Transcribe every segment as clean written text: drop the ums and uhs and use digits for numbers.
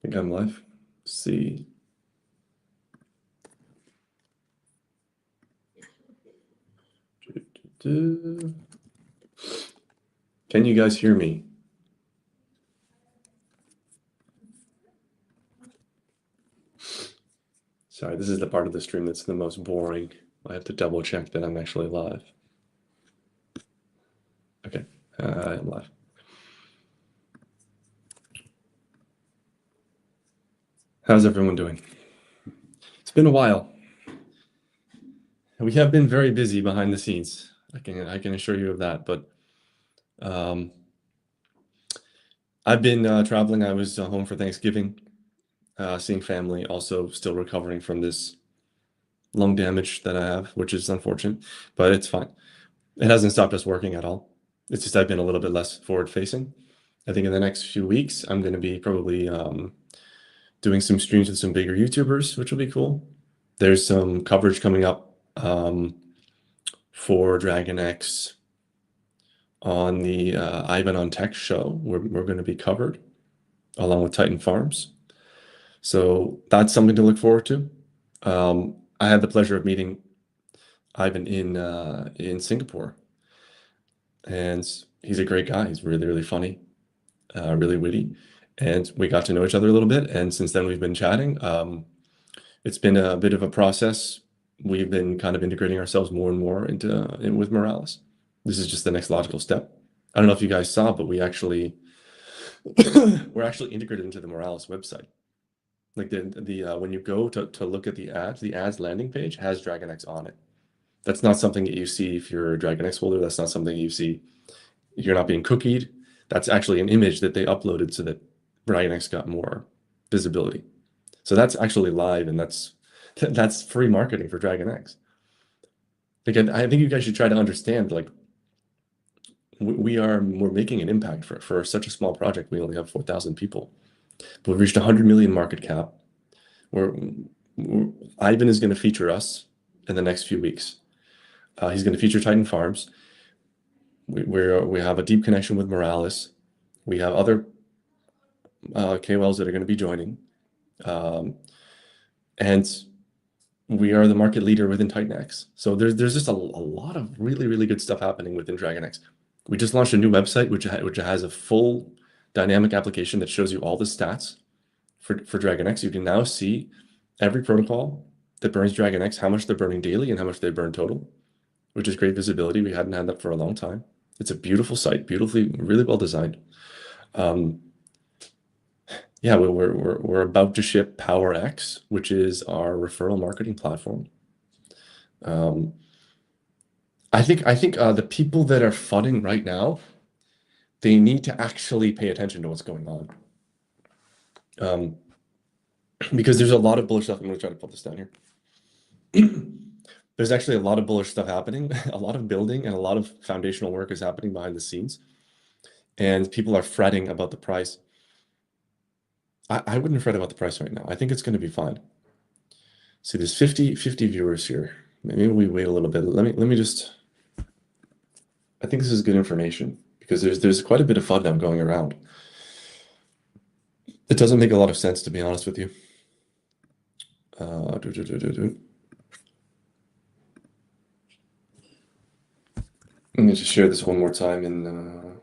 think I'm live. Let's see. Can you guys hear me? Sorry, this is the part of the stream that's the most boring. I have to double check that I'm actually live. Okay, I am live. How's everyone doing? It's been a while. We have been very busy behind the scenes. I can assure you of that. But I've been traveling. I was home for Thanksgiving, seeing family. Also, still recovering from this lung damage that I have, which is unfortunate, but it's fine. It hasn't stopped us working at all. It's just I've been a little bit less forward-facing. I think in the next few weeks, I'm going to be probably doing some streams with some bigger YouTubers, which will be cool. There's some coverage coming up for Dragon X on the Ivan on Tech show. We're going to be covered along with Titan Farms. So that's something to look forward to. I had the pleasure of meeting Ivan in Singapore, and he's a great guy. He's really, really funny, really witty, and we got to know each other a little bit. And since then, we've been chatting. It's been a bit of a process. We've been kind of integrating ourselves more and more with Morales. This is just the next logical step. I don't know if you guys saw, but we're actually integrated into the Morales website. Like when you go to look at the ads landing page has Dragon X on it. That's not something that you see if you're a Dragon X holder. That's not something you see. You're not being cookied. That's actually an image that they uploaded so that Dragon X got more visibility. So that's actually live, and that's free marketing for Dragon X. Again, I think you guys should try to understand, like, we're making an impact for such a small project. We only have 4,000 people, but we've reached 100 million market cap. Ivan is going to feature us in the next few weeks. He's going to feature Titan Farms. We have a deep connection with Morales. We have other KOLs that are going to be joining. And we are the market leader within Titan X. So there's just a lot of really, really good stuff happening within Dragon X. We just launched a new website, which has a full dynamic application that shows you all the stats for Dragon X. You can now see every protocol that burns Dragon X, how much they're burning daily and how much they burn total, which is great visibility. We hadn't had that for a long time. It's a beautiful site, really well designed. Yeah, we're about to ship PowerX, which is our referral marketing platform. I think the people that are fudding right now, they need to actually pay attention to what's going on. Because there's a lot of bullish stuff. I'm going to try to pull this down here. There's actually a lot of bullish stuff happening, a lot of building, and a lot of foundational work is happening behind the scenes. And people are fretting about the price. I wouldn't fret about the price right now. I think it's going to be fine. See, there's 50 viewers here. Maybe we wait a little bit. Let me just. I think this is good information because there's quite a bit of FUD going around. It doesn't make a lot of sense, to be honest with you. Let me just share this one more time in.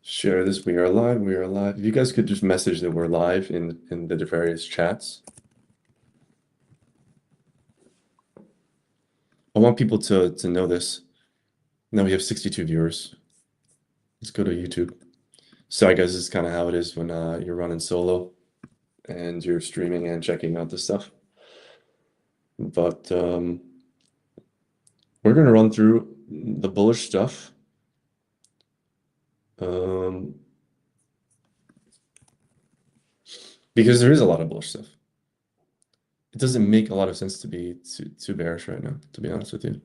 Share this. We are live. We are live. If you guys could just message that we're live in the various chats. I want people to know this. Now we have 62 viewers. Let's go to YouTube. Sorry guys, this is kind of how it is when you're running solo and you're streaming and checking out this stuff. But we're going to run through the bullish stuff. Because there is a lot of bullish stuff. It doesn't make a lot of sense to be too bearish right now, to be honest with you.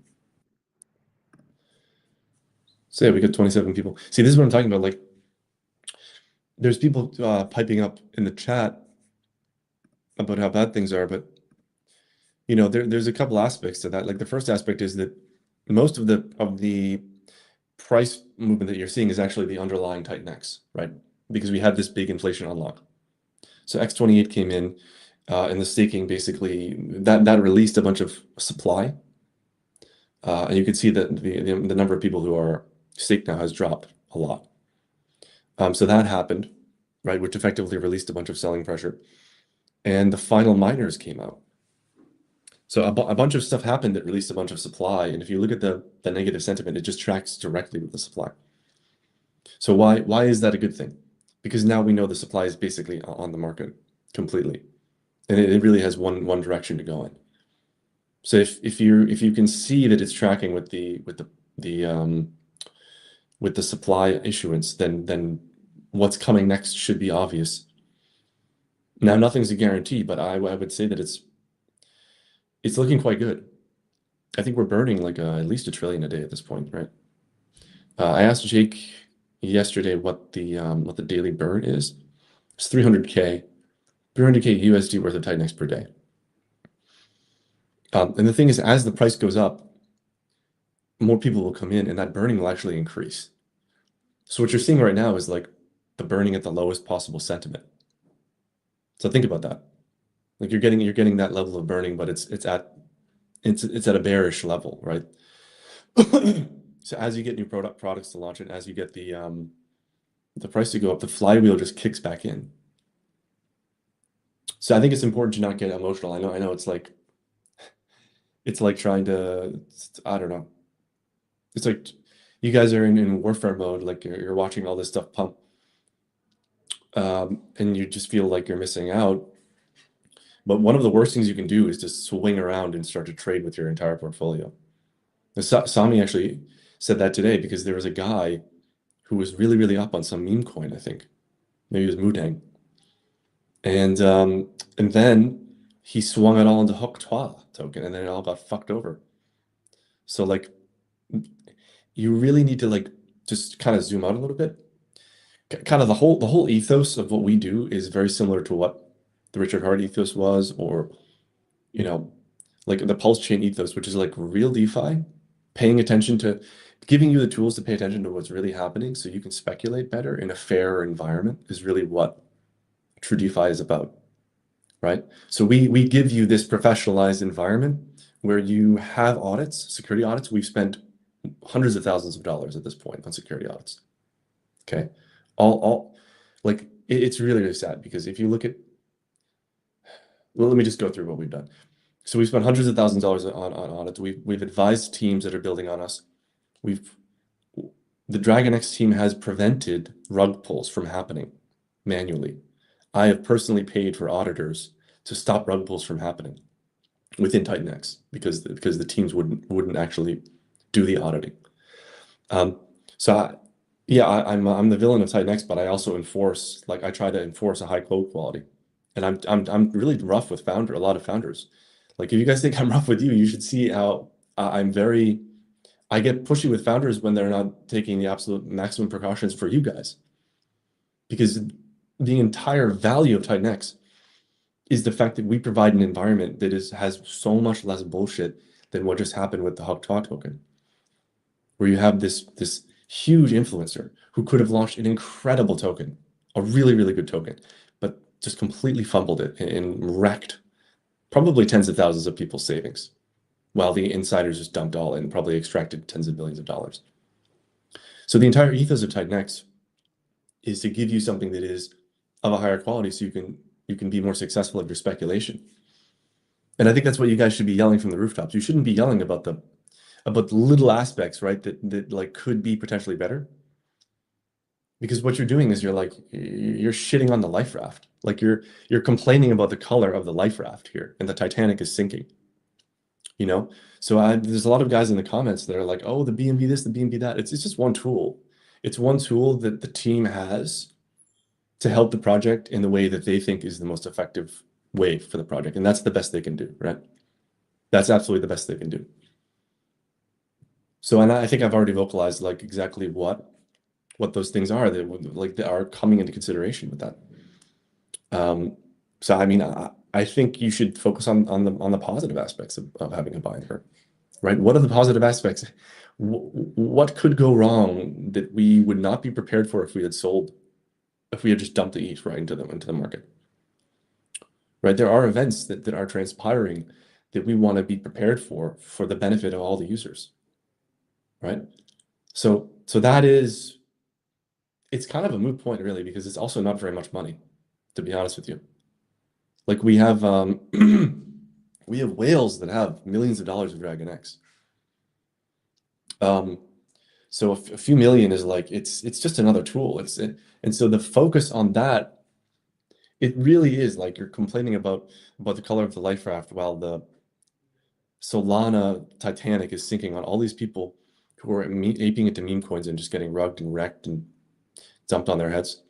So yeah, we got 27 people. See, this is what I'm talking about. Like, there's people piping up in the chat about how bad things are, but you know, there's a couple aspects to that. Like the first aspect is that most of the price movement that you're seeing is actually the underlying Titan X, right? Because we had this big inflation unlock. So X28 came in, and the staking basically that released a bunch of supply, and you can see that the number of people who are staked now has dropped a lot. So that happened, right, which effectively released a bunch of selling pressure, and the final miners came out. So a bunch of stuff happened that released a bunch of supply, and if you look at the negative sentiment, it just tracks directly with the supply. So why is that a good thing? Because now we know the supply is basically on the market completely, and it really has one direction to go in. So if you can see that it's tracking with the supply issuance, then what's coming next should be obvious. Now nothing's a guarantee, but I would say that it's looking quite good. I think we're burning like at least $1 trillion a day at this point, right? I asked Jake yesterday what the daily burn is. It's 300K USD worth of Titan X per day. And the thing is, as the price goes up, more people will come in, and that burning will actually increase. So what you're seeing right now is like the burning at the lowest possible sentiment. So think about that. Like you're getting that level of burning, but it's at a bearish level, right? So as you get new products to launch, and as you get the price to go up, the flywheel just kicks back in. So I think it's important to not get emotional. I know it's like trying to, I don't know. It's like you guys are in warfare mode, like you're watching all this stuff pump, and you just feel like you're missing out. But one of the worst things you can do is just swing around and start to trade with your entire portfolio. Sami actually said that today because there was a guy who was really, really up on some meme coin, I think. Maybe it was Mudang. And then he swung it all into Hook Twa token, and then it all got fucked over. So like you really need to like just kind of zoom out a little bit. Kind of the whole ethos of what we do is very similar to what the Richard Hart ethos was, or you know, like the Pulse Chain ethos, which is like real DeFi, paying attention to giving you the tools to pay attention to what's really happening so you can speculate better in a fair environment is really what true DeFi is about, right? So we give you this professionalized environment where you have audits, security audits. We've spent hundreds of thousands of dollars at this point on security audits. Okay. All like it's really, really sad because if you look at, well, let me just go through what we've done. So we've spent hundreds of thousands of dollars on audits. We've advised teams that are building on us. The Dragon X team has prevented rug pulls from happening manually. I have personally paid for auditors to stop rug pulls from happening within Titan X because the teams wouldn't actually do the auditing. So I'm the villain of Titan X, but I also enforce, like I try to enforce a high code quality, and I'm really rough with a lot of founders. Like if you guys think I'm rough with you, you should see how I get pushy with founders when they're not taking the absolute maximum precautions for you guys, because the entire value of Titan X is the fact that we provide an environment that has so much less bullshit than what just happened with the Hawk token, where you have this huge influencer who could have launched an incredible token, a really, really good token, but just completely fumbled it and wrecked probably tens of thousands of people's savings, while the insiders just dumped all in, probably extracted tens of billions of dollars. So the entire ethos of Titan X is to give you something that is of a higher quality so you can be more successful at your speculation. And I think that's what you guys should be yelling from the rooftops. You shouldn't be yelling about the little aspects, right, that like could be potentially better. Because what you're doing is you're shitting on the life raft. Like you're complaining about the color of the life raft here, and the Titanic is sinking. You know? So there's a lot of guys in the comments that are like, oh, the BNB this, the BNB that. It's just one tool. It's one tool that the team has to help the project in the way that they think is the most effective way for the project. And that's the best they can do, right? That's absolutely the best they can do. So, and I think I've already vocalized like exactly what those things are that are coming into consideration with that. So I mean, I think you should focus on the positive aspects of having a binder. right? What are the positive aspects? What could go wrong that we would not be prepared for if we had sold, if we had just dumped the ETH right into the market, right? There are events that are transpiring that we want to be prepared for the benefit of all the users, right? So that is, it's kind of a moot point really, because it's also not very much money, to be honest with you. Like we have we have whales that have millions of dollars of Dragon X. Um, so a few million is like it's just another tool. And so the focus on that, it really is like you're complaining about the color of the life raft while the Solana Titanic is sinking on all these people who are aping into meme coins and just getting rugged and wrecked and dumped on their heads.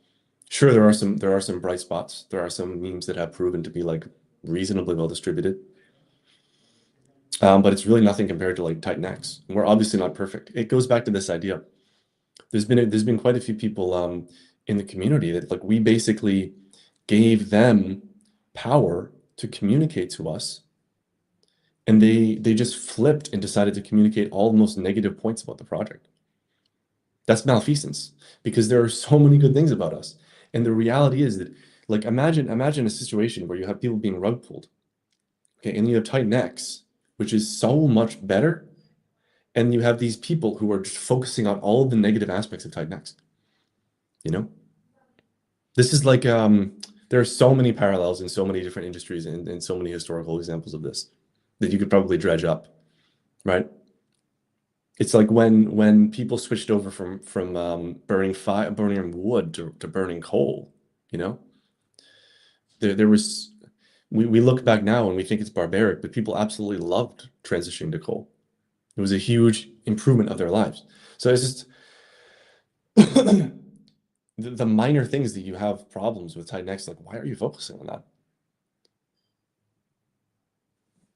Sure, there are some bright spots. There are some memes that have proven to be like reasonably well distributed. But it's really nothing compared to like Titan X. We're obviously not perfect. It goes back to this idea. There's been quite a few people in the community that like we basically gave them power to communicate to us, and they just flipped and decided to communicate all the most negative points about the project. That's malfeasance because there are so many good things about us. And the reality is that like imagine a situation where you have people being rug pulled. Okay, and you have Titan X, which is so much better, and you have these people who are just focusing on all of the negative aspects of Titan X. You know, this is like there are so many parallels in so many different industries and so many historical examples of this that you could probably dredge up, right? It's like when people switched over from burning wood to burning coal, you know, there was we look back now and we think it's barbaric, but people absolutely loved transitioning to coal. It was a huge improvement of their lives. So it's just the minor things that you have problems with Titan X, like why are you focusing on that?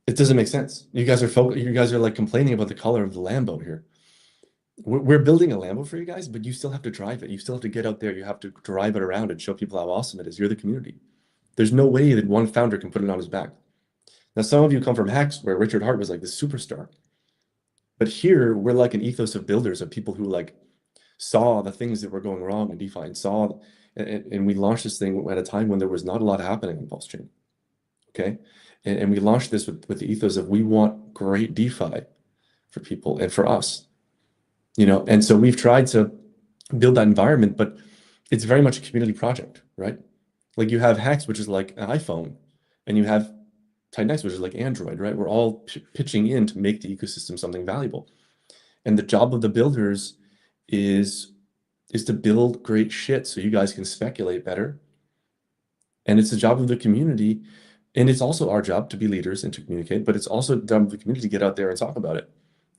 It doesn't make sense. You guys are like complaining about the color of the Lambo here. We're building a Lambo for you guys, but you still have to drive it. You still have to get out there. You have to drive it around and show people how awesome it is. You're the community. There's no way that one founder can put it on his back. Now, some of you come from Hex, where Richard Hart was like the superstar. But here, we're like an ethos of builders, of people who like saw the things that were going wrong in DeFi and saw, and we launched this thing at a time when there was not a lot happening in Pulse Chain. Okay. And we launched this with the ethos of we want great DeFi for people and for us, you know, and so we've tried to build that environment, but it's very much a community project, right? Like you have Hex, which is like an iPhone, and you have Titan X, which is like Android, right? We're all pitching in to make the ecosystem something valuable. And the job of the builders is to build great shit so you guys can speculate better. And it's the job of the community. And it's also our job to be leaders and to communicate, but it's also the job of the community to get out there and talk about it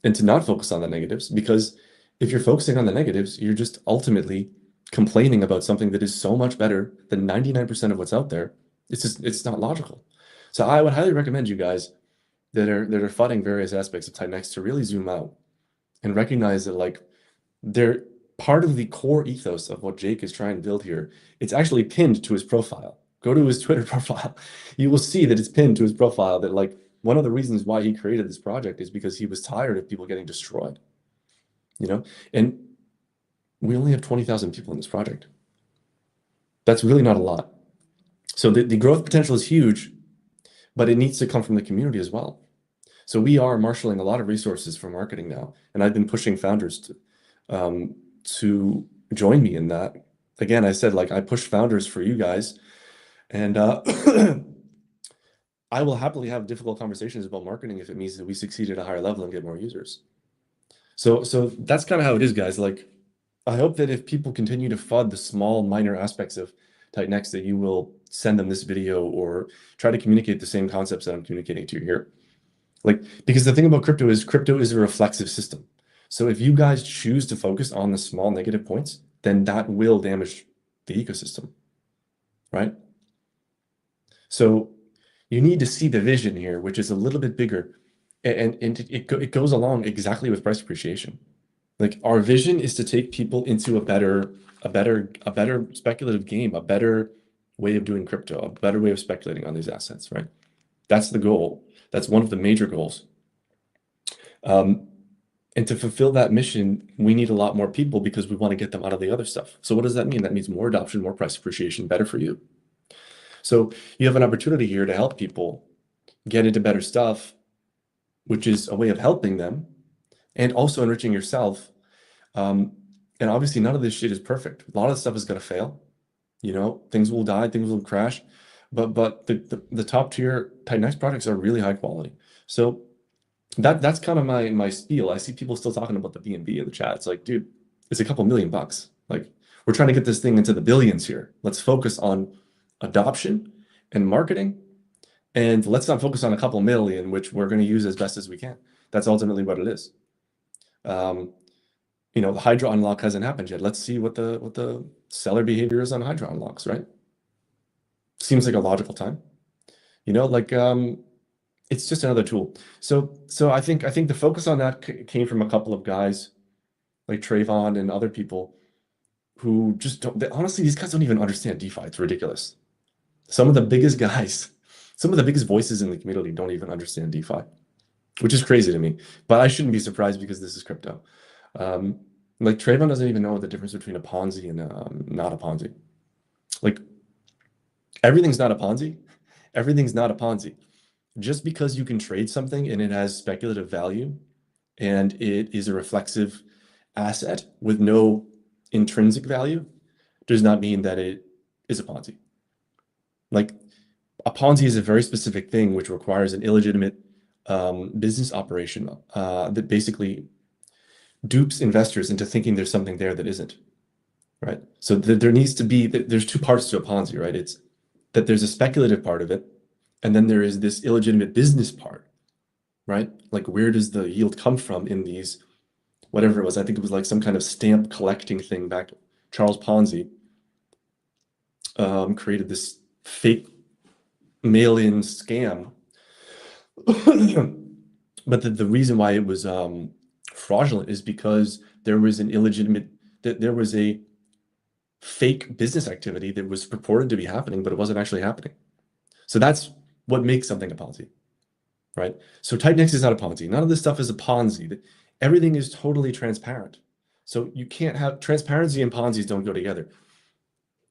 and to not focus on the negatives. Because if you're focusing on the negatives, you're just ultimately complaining about something that is so much better than 99% of what's out there. It's not logical. So I would highly recommend you guys that are fighting various aspects of Titan X to really zoom out and recognize that like they're part of the core ethos of what Jake is trying to build here. It's actually pinned to his profile. Go to his Twitter profile. You will see that it's pinned to his profile that like one of the reasons why he created this project is because he was tired of people getting destroyed, you know? And we only have 20,000 people in this project. That's really not a lot. So the growth potential is huge, but it needs to come from the community as well. So we are marshaling a lot of resources for marketing now, and I've been pushing founders to join me in that. Again, I said like I push founders for you guys, and I will happily have difficult conversations about marketing if it means that we succeed at a higher level and get more users. So that's kind of how it is, guys. Like I hope that if people continue to FUD the small minor aspects of Titan X, that you will send them this video or try to communicate the same concepts that I'm communicating to you here. Like, because the thing about crypto is a reflexive system. So if you guys choose to focus on the small negative points, then that will damage the ecosystem, right? So you need to see the vision here, which is a little bit bigger, and it goes along exactly with price appreciation. Like our vision is to take people into a better speculative game, a better way of doing crypto, a better way of speculating on these assets, right? That's the goal. That's one of the major goals. Um, and to fulfill that mission, we need a lot more people because we want to get them out of the other stuff. So what does that mean? That means more adoption, more price appreciation, better for you. So you have an opportunity here to help people get into better stuff, which is a way of helping them and also enriching yourself. Um, and obviously, none of this shit is perfect. A lot of the stuff is going to fail. Things will die, things will crash, but the top tier Titan X products are really high quality. So that's kind of my spiel. I see people still talking about the BNB in the chat. It's like, dude, it's a couple $1,000,000. Like, we're trying to get this thing into the billions here. Let's focus on adoption and marketing, and let's not focus on a couple million, which we're going to use as best as we can. That's ultimately what it is. The Hydra unlock hasn't happened yet. Let's see what the seller behavior is on Hydra unlocks, right? Seems like a logical time. It's just another tool. So I think the focus on that came from a couple of guys like Trayvon and other people who just don't. Honestly, these guys don't even understand DeFi. It's ridiculous. Some of the biggest guys, some of the biggest voices in the community don't even understand DeFi, which is crazy to me. But I shouldn't be surprised because this is crypto. Like Trayvon doesn't even know the difference between a Ponzi and not a Ponzi. Like everything's not a Ponzi. Everything's not a Ponzi. Just because you can trade something and it has speculative value and it is a reflexive asset with no intrinsic value does not mean that it is a Ponzi. Like a Ponzi is a very specific thing which requires an illegitimate business operation that basically dupes investors into thinking there's something there that isn't, right? So there needs to be, there's two parts to a Ponzi, right? It's that there's a speculative part of it, and then there is this illegitimate business part, right? Like where does the yield come from in these, whatever it was, I think it was like some kind of stamp collecting thing back. Charles Ponzi created this fake mail-in scam. But the reason why it was fraudulent is because there was there was a fake business activity that was purported to be happening, but it wasn't actually happening. So that's what makes something a Ponzi, right? So Titan X is not a Ponzi. None of this stuff is a Ponzi. Everything is totally transparent. So you can't have transparency and Ponzi's don't go together.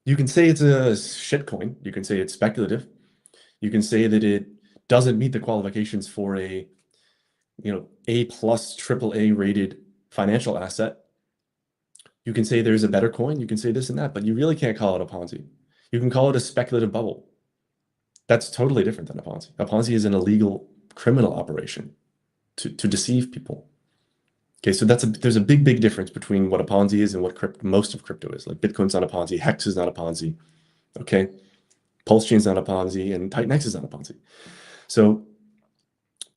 You can say it's a shitcoin. You can say it's speculative. You can say that it doesn't meet the qualifications for a A+ AAA rated financial asset. You can say there's a better coin. You can say this and that, but you really can't call it a Ponzi. You can call it a speculative bubble. That's totally different than a Ponzi. A Ponzi is an illegal criminal operation to deceive people. Okay, so there's a big difference between what a Ponzi is and what most of crypto is. Like Bitcoin's not a Ponzi, Hex is not a Ponzi. Okay, Pulse Chain's not a Ponzi, and Titan X is not a Ponzi. So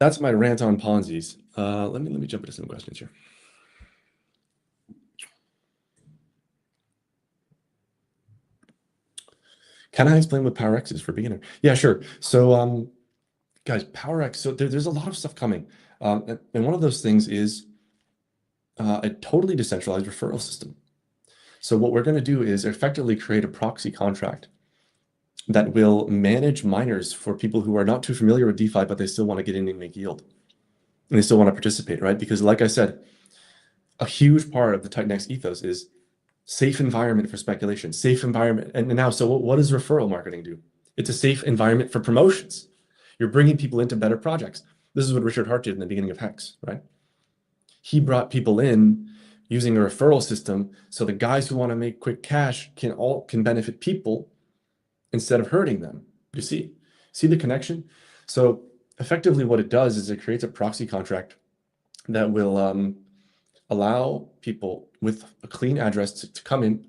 that's my rant on Ponzi's. Let me jump into some questions here. Can I explain what PowerX is for beginner? Yeah, sure. So guys, PowerX. So there's a lot of stuff coming, and one of those things is a totally decentralized referral system. So what we're going to do is effectively create a proxy contract that will manage miners for people who are not too familiar with DeFi, but they still want to get in and make yield. And they still want to participate, right? Because like I said, a huge part of the Titan X ethos is safe environment for speculation, safe environment. And now, so what does referral marketing do? It's a safe environment for promotions. You're bringing people into better projects. This is what Richard Hart did in the beginning of Hex, right? He brought people in using a referral system so the guys who want to make quick cash can benefit people instead of hurting them. You see the connection? So effectively what it does is it creates a proxy contract that will allow people with a clean address to come in,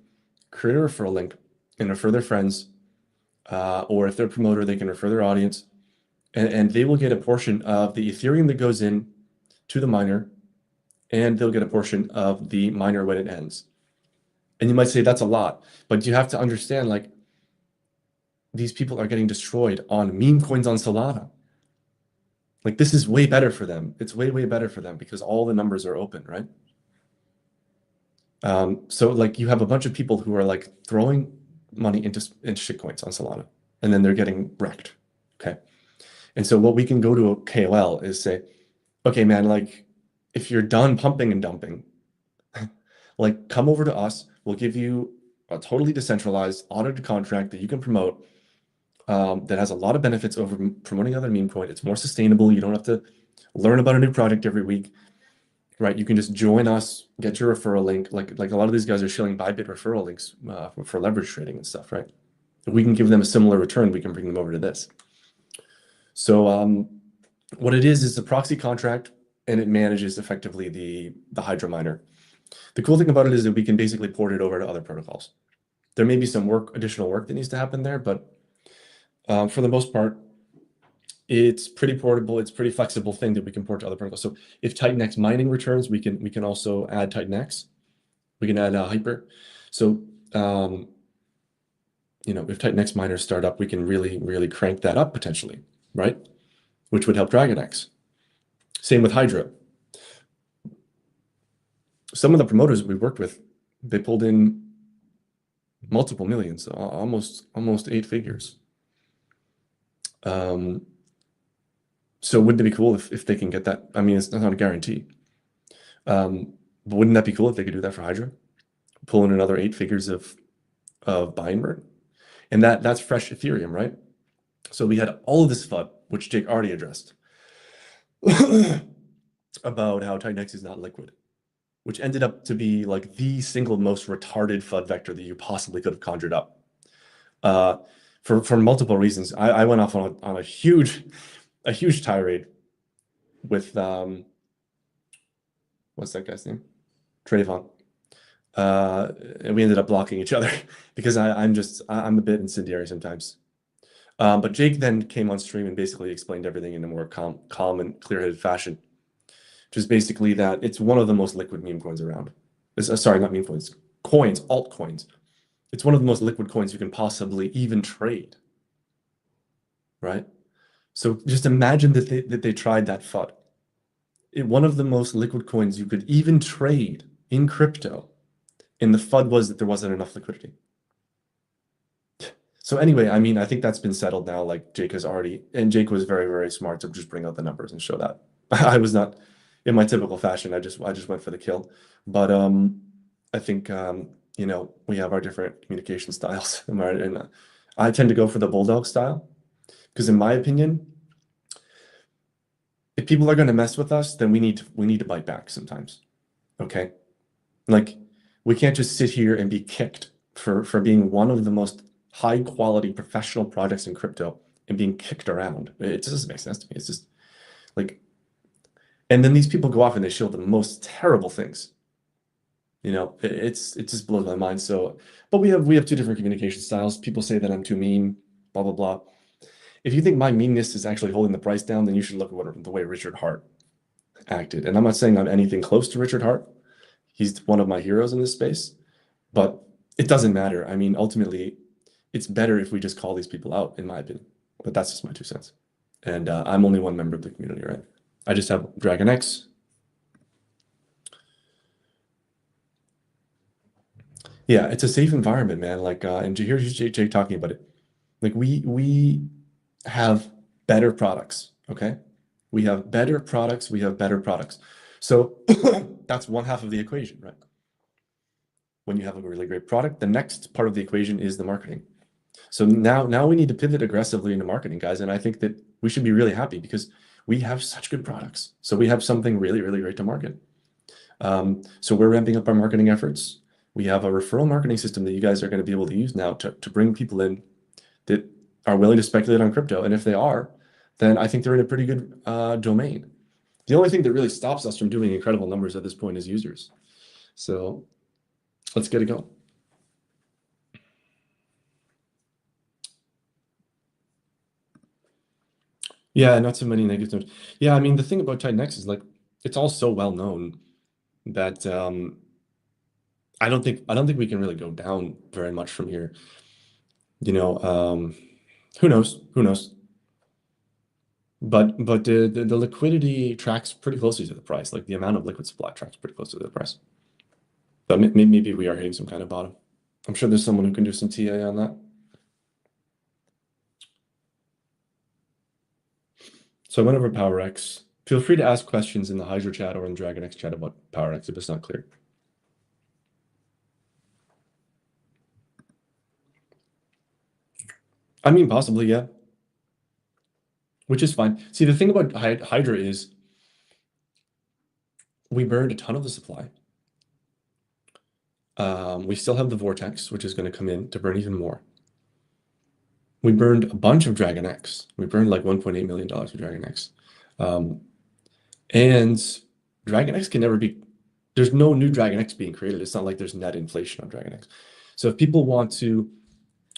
create a referral link, and refer their friends, or if they're a promoter, they can refer their audience, and they will get a portion of the Ethereum that goes in to the miner, and they'll get a portion of the miner when it ends. And you might say that's a lot, but you have to understand, like, these people are getting destroyed on meme coins on Solana. Like, this is way better for them. It's way better for them because all the numbers are open, right? So like you have a bunch of people who are like throwing money into shitcoins on Solana, and then they're getting wrecked. Okay. And so what we can go to a KOL is say, okay, man, like if you're done pumping and dumping, like come over to us. We'll give you a totally decentralized audited contract that you can promote that has a lot of benefits over promoting other meme coin. It's more sustainable. You don't have to learn about a new project every week, right? You can just join us, get your referral link. Like a lot of these guys are shilling Bybit referral links for leverage trading and stuff, right? If we can give them a similar return, we can bring them over to this. So what it is a proxy contract, and it manages effectively the Hydra miner. The cool thing about it is that we can basically port it over to other protocols. There may be some additional work that needs to happen there, but for the most part, it's pretty portable. It's a pretty flexible thing that we can port to other protocols. So if TitanX mining returns, we can also add TitanX. We can add Hyper. So if TitanX miners start up, we can really crank that up potentially, right? Which would help DragonX. Same with Hydra. Some of the promoters we worked with, they pulled in multiple millions, almost 8 figures. So wouldn't it be cool if they can get that? I mean, it's not a guarantee. But wouldn't that be cool if they could do that for Hydra? Pull in another 8 figures of buy and burn. And that's fresh Ethereum, right? So we had all of this FUD, which Jake already addressed, about how TitanX is not liquid, which ended up to be like the single most retarded FUD vector that you possibly could have conjured up. For multiple reasons. I went off on a huge tirade with what's that guy's name? Trayvon. And we ended up blocking each other because I'm a bit incendiary sometimes. But Jake then came on stream and basically explained everything in a more calm and clear-headed fashion, which is basically that it's one of the most liquid meme coins around. Sorry, not meme coins, altcoins. It's one of the most liquid coins you can possibly even trade, right? So just imagine that they tried that FUD. One of the most liquid coins you could even trade in crypto, and the FUD was that there wasn't enough liquidity. So anyway, I mean, I think that's been settled now. Like Jake has already, and Jake was very smart to just bring out the numbers and show that. I was not in my typical fashion. I just went for the kill. But I think we have our different communication styles, and I tend to go for the bulldog style because, in my opinion, if people are going to mess with us, then we need to bite back sometimes. Okay, like we can't just sit here and be kicked for being one of the most high quality professional projects in crypto and being kicked around. It just doesn't make sense to me. It's just like, and then these people go off and they show the most terrible things. It just blows my mind. So, but we have 2 different communication styles. People say that I'm too mean, blah blah blah. If you think my meanness is actually holding the price down, then you should look at the way Richard Hart acted. And I'm not saying I'm anything close to Richard Hart. He's one of my heroes in this space, but it doesn't matter. I mean, ultimately, it's better if we just call these people out, in my opinion. But that's just my 2 cents. And I'm only one member of the community, right? I just have DragonX. Yeah, it's a safe environment, man. Like, and here's Jake talking about it. Like, we have better products, okay? We have better products. So that's one half of the equation, right? When you have a really great product, the next part of the equation is the marketing. So now we need to pivot aggressively into marketing, guys. And I think that we should be really happy because we have such good products. So we have something really great to market. So we're ramping up our marketing efforts. We have a referral marketing system that you guys are going to be able to use now to bring people in that are willing to speculate on crypto. And if they are, then I think they're in a pretty good domain. The only thing that really stops us from doing incredible numbers at this point is users. So let's get it going. Yeah, not so many negative notes. Yeah, I mean, the thing about TitanX is like it's all so well known that I don't think we can really go down very much from here. Who knows? But the liquidity tracks pretty closely to the price. Like the amount of liquid supply tracks pretty close to the price. But maybe we are hitting some kind of bottom. I'm sure there's someone who can do some TA on that. So I went over PowerX. Feel free to ask questions in the Hydra chat or in the DragonX chat about PowerX if it's not clear. I mean, possibly, yeah. Which is fine. See, the thing about Hydra is we burned a ton of the supply. We still have the Vortex, which is going to come in to burn even more. We burned a bunch of Dragon X. We burned like $1.8 million of Dragon X. And Dragon X can never be, there's no new Dragon X being created. It's not like there's net inflation on Dragon X. So if people want to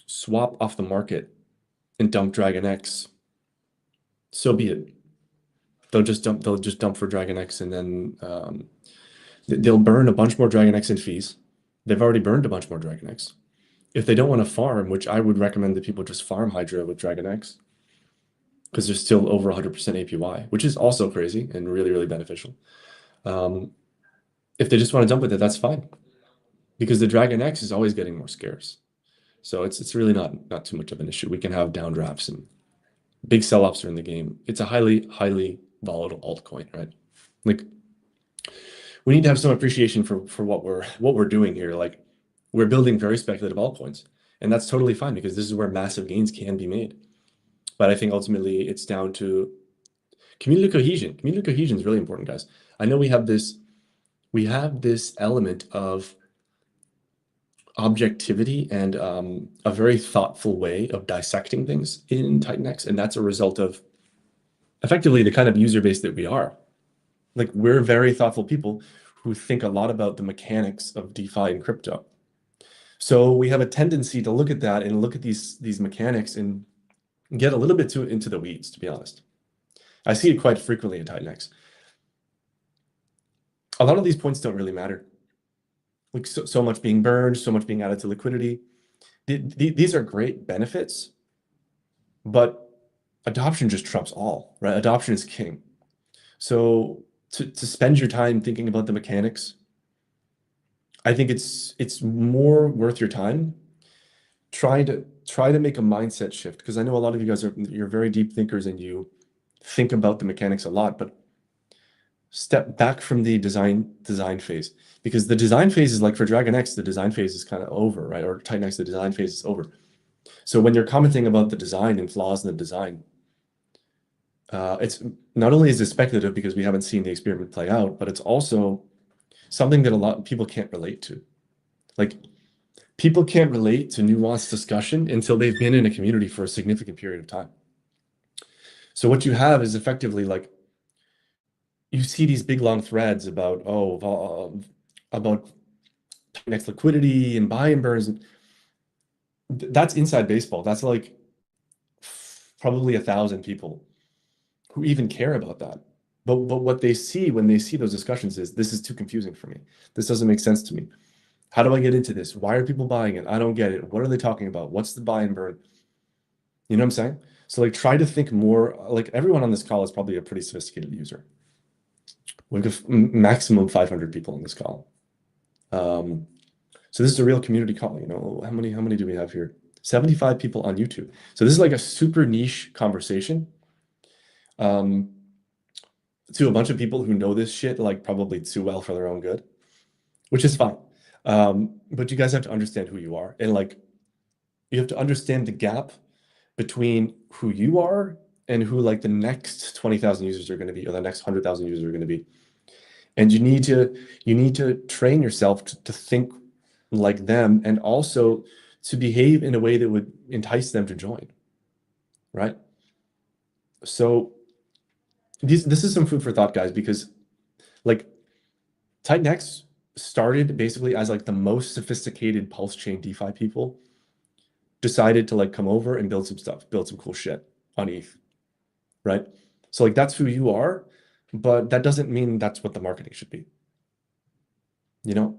swap off the market and dump Dragon X, so be it. They'll just dump for Dragon X, and then they'll burn a bunch more Dragon X in fees. They've already burned a bunch more Dragon X. If they don't want to farm, which I would recommend that people just farm Hydra with Dragon X, because they're still over 100% APY, which is also crazy and really, really beneficial. If they just want to dump with it, that's fine, because the Dragon X is always getting more scarce. So it's really not too much of an issue. We can have downdrafts and big sell-offs are in the game. It's a highly volatile altcoin, right? Like, we need to have some appreciation for what we're doing here. Like, we're building very speculative altcoins, and that's totally fine because this is where massive gains can be made. But I think ultimately it's down to community cohesion. Community cohesion is really important, guys. I know we have this element of objectivity and a very thoughtful way of dissecting things in TitanX, and that's a result of effectively the kind of user base that we are. Like, we're very thoughtful people who think a lot about the mechanics of DeFi and crypto. So we have a tendency to look at that and look at these mechanics and get a little bit too into the weeds, to be honest. I see it quite frequently in TitanX. A lot of these points don't really matter. Like, so much being burned, so much being added to liquidity. These are great benefits, but adoption just trumps all, right? Adoption is king. So to spend your time thinking about the mechanics, I think it's more worth your time try to make a mindset shift, because I know a lot of you guys you're very deep thinkers and you think about the mechanics a lot, but step back from the design phase, because the design phase is like, for Dragon X, the design phase is kind of over, right? Or Titan X, the design phase is over. So when you're commenting about the design and flaws in the design, it's not only is it speculative because we haven't seen the experiment play out, but it's also something that a lot of people can't relate to. Like, people can't relate to nuanced discussion until they've been in a community for a significant period of time. So what you have is effectively like, you see these big long threads about about next liquidity and buy and burns. That's inside baseball. That's like probably 1,000 people who even care about that. But what they see when they see those discussions is, this is too confusing for me. This doesn't make sense to me. How do I get into this? Why are people buying it? I don't get it. What are they talking about? What's the buy and burn? You know what I'm saying? So like, try to think more. Like, everyone on this call is probably a pretty sophisticated user. We have maximum 500 people on this call. So this is a real community call. You know, how many do we have here? 75 people on YouTube. So this is like a super niche conversation to a bunch of people who know this shit like probably too well for their own good, which is fine. But you guys have to understand who you are, and like, you have to understand the gap between who you are and who like the next 20,000 users are going to be, or the next 100,000 users are going to be. And you need to train yourself to think like them, and also to behave in a way that would entice them to join, right? So this is some food for thought, guys, because like, TitanX started basically as like the most sophisticated pulse chain DeFi people decided to like come over and build some stuff, build some cool shit on ETH, right? So like, that's who you are, but that doesn't mean that's what the marketing should be, you know?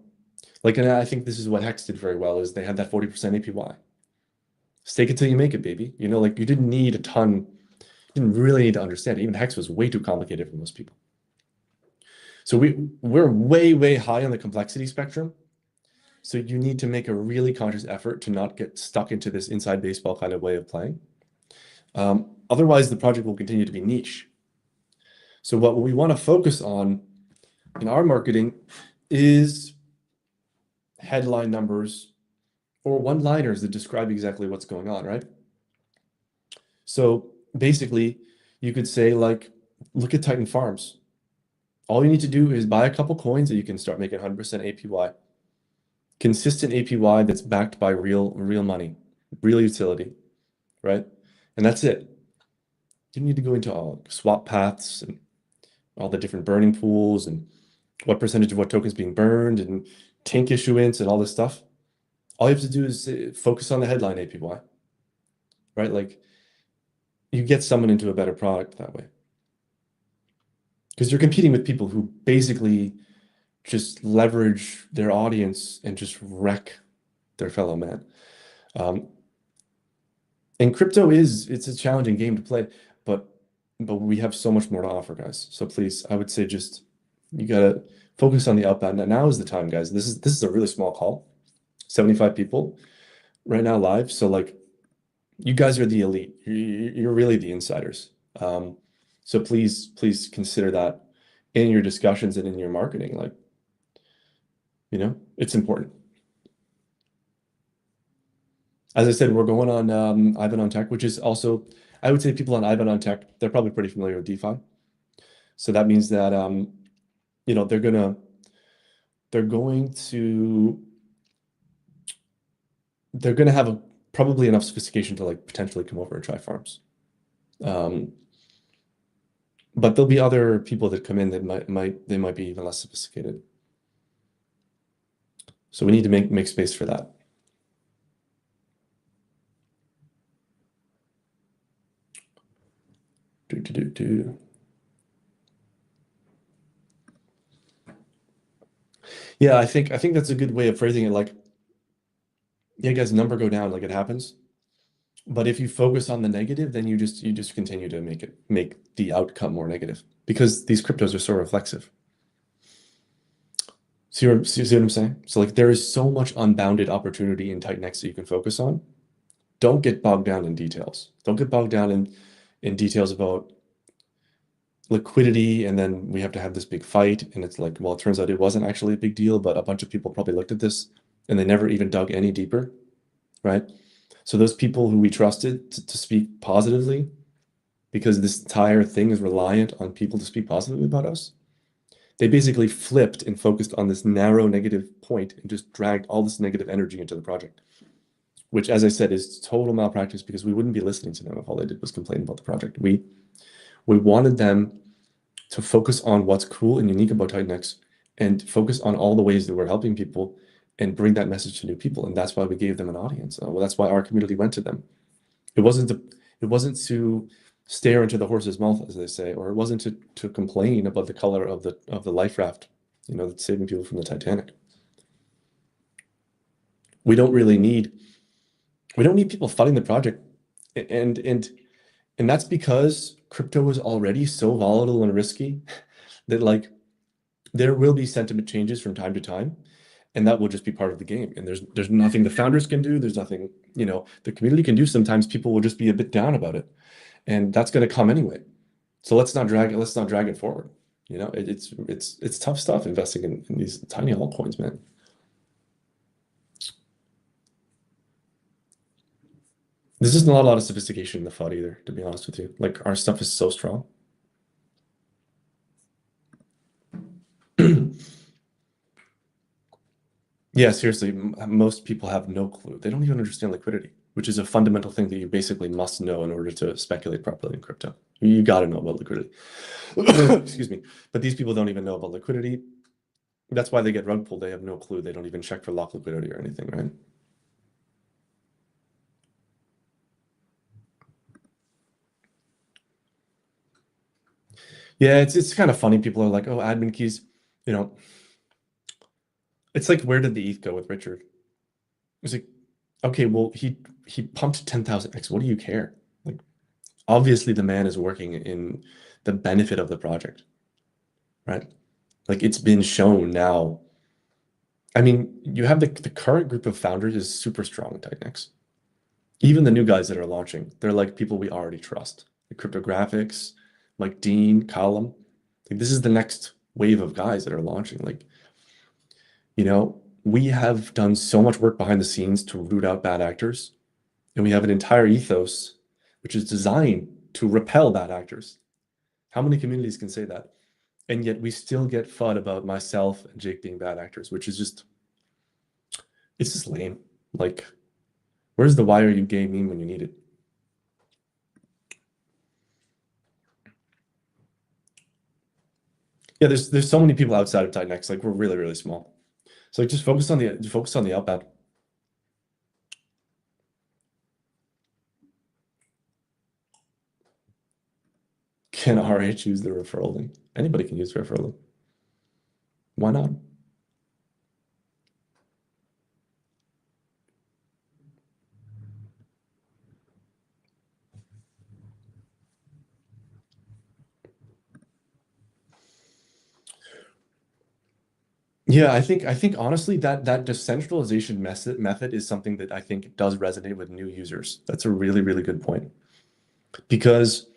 Like, and I think this is what Hex did very well, is they had that 40% APY. Stake it till you make it, baby. You know, like, you didn't need a ton, you didn't really need to understand it. Even Hex was way too complicated for most people. So we're way high on the complexity spectrum. So you need to make a really conscious effort to not get stuck into this inside baseball kind of way of playing. Otherwise, the project will continue to be niche. So what we want to focus on in our marketing is headline numbers or one-liners that describe exactly what's going on, right? So basically, you could say like, look at Titan Farms. All you need to do is buy a couple coins and you can start making 100% APY. Consistent APY that's backed by real money, real utility, right? And that's it. You don't need to go into all swap paths and all the different burning pools and what percentage of what token's being burned and tank issuance and all this stuff. All you have to do is focus on the headline APY, right? Like you get someone into a better product that way. Because you're competing with people who basically just leverage their audience and just wreck their fellow man. And crypto it's a challenging game to play, but we have so much more to offer, guys. So please, I would say just you gotta focus on the outbound. Now is the time, guys. This is a really small call, 75 people right now live. So like you guys are the elite. You're really the insiders. So please consider that in your discussions and in your marketing. Like, it's important. As I said, we're going on Ivan on Tech, which is also, I would say people on Ivan on Tech, they're probably pretty familiar with DeFi. So that means that they're going to have probably enough sophistication to like potentially come over and try farms. But there'll be other people that come in that might be even less sophisticated. So we need to make space for that. Yeah, I think that's a good way of phrasing it. Like, yeah, guys, number go down, like it happens. But if you focus on the negative, then you just continue to make the outcome more negative because these cryptos are so reflexive. See what I'm saying? So like there is so much unbounded opportunity in Titan X that you can focus on. Don't get bogged down in details. Don't get bogged down in details about liquidity, and then we have to have this big fight. And it's like, well, it turns out it wasn't actually a big deal, but a bunch of people probably looked at this and they never even dug any deeper, right? So those people who we trusted to speak positively, because this entire thing is reliant on people to speak positively about us, they basically flipped and focused on this narrow negative point and just dragged all this negative energy into the project, which, as I said, is total malpractice because we wouldn't be listening to them if all they did was complain about the project. We wanted them to focus on what's cool and unique about Titan and focus on all the ways that we're helping people and bring that message to new people. And that's why we gave them an audience. Well, that's why our community went to them. It wasn't to stare into the horse's mouth, as they say, or it wasn't to complain about the color of the life raft, that's saving people from the Titanic. We don't need people funding the project. And that's because crypto is already so volatile and risky that like there will be sentiment changes from time to time, and that will just be part of the game. And there's nothing the founders can do. There's nothing, the community can do. Sometimes people will just be a bit down about it, and that's going to come anyway. So let's not drag it forward. It's tough stuff investing in these tiny altcoins, man. There's just not a lot of sophistication in the FUD either, to be honest with you. Like our stuff is so strong. Yeah, seriously, most people have no clue. They don't even understand liquidity, which is a fundamental thing that you basically must know in order to speculate properly in crypto. You got to know about liquidity. Excuse me. But these people don't even know about liquidity. That's why they get rug pulled. They have no clue. They don't even check for lock liquidity or anything, right? Yeah, it's kind of funny. People are like, oh, admin keys, it's like, where did the ETH go with Richard? It's like, okay, well, he pumped 10,000x. What do you care? Like, obviously the man is working in the benefit of the project, right? Like it's been shown now. I mean, you have the current group of founders is super strong in Titan. Even the new guys that are launching, they're like people we already trust. Like cryptographics, like Dean, Column. Like this is the next wave of guys that are launching. Like, you know, we have done so much work behind the scenes to root out bad actors, and we have an entire ethos which is designed to repel bad actors. How many communities can say that? And yet we still get FUD about myself and Jake being bad actors, which is just, it's just lame. Like, where's the "why are you gay" meme when you need it? Yeah, there's so many people outside of Titan X. Like we're really, really small. So like just focus on the outbound. Can RH use the referral link? Anybody can use referral link. Why not? Yeah, I think honestly that decentralization method is something that I think does resonate with new users. That's a really, really good point. Because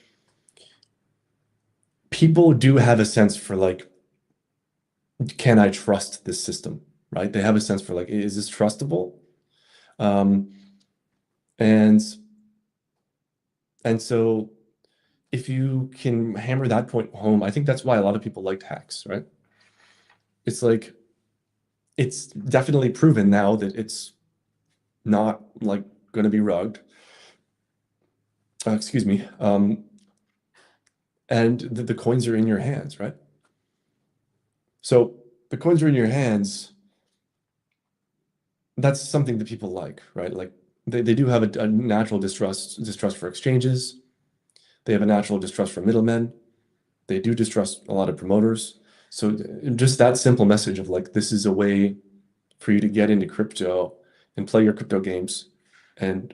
people do have a sense for like, can I trust this system? Right? They have a sense for like, is this trustable? Um, and and so if you can hammer that point home, I think that's why a lot of people liked hacks, right? It's like it's definitely proven now that it's not like going to be rugged. Excuse me. And the coins are in your hands, right? So the coins are in your hands. That's something that people like, right? Like they do have a natural distrust for exchanges. They have a natural distrust for middlemen. They do distrust a lot of promoters. So just that simple message of like, this is a way for you to get into crypto and play your crypto games, and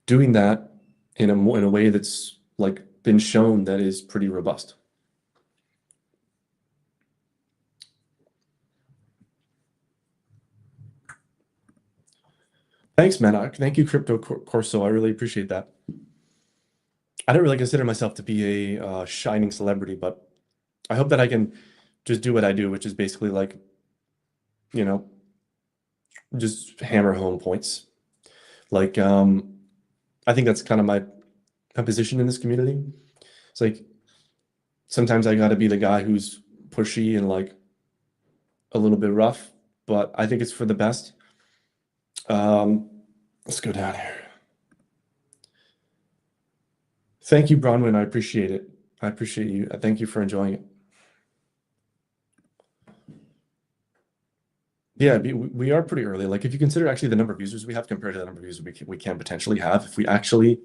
doing that in a way that's like been shown that is pretty robust. Thanks, man. Thank you, Crypto Corso. I really appreciate that. I don't really consider myself to be a shining celebrity, but I hope that I can just do what I do, which is basically like, you know, just hammer home points. Like, I think that's kind of my position in this community. It's like sometimes I got to be the guy who's pushy and like a little bit rough, but I think it's for the best. Um, let's go down here. Thank you, Bronwyn. I appreciate it. I appreciate you. Thank you for enjoying it. Yeah, we are pretty early. Like if you consider actually the number of users we have compared to the number of users we can potentially have, if we actually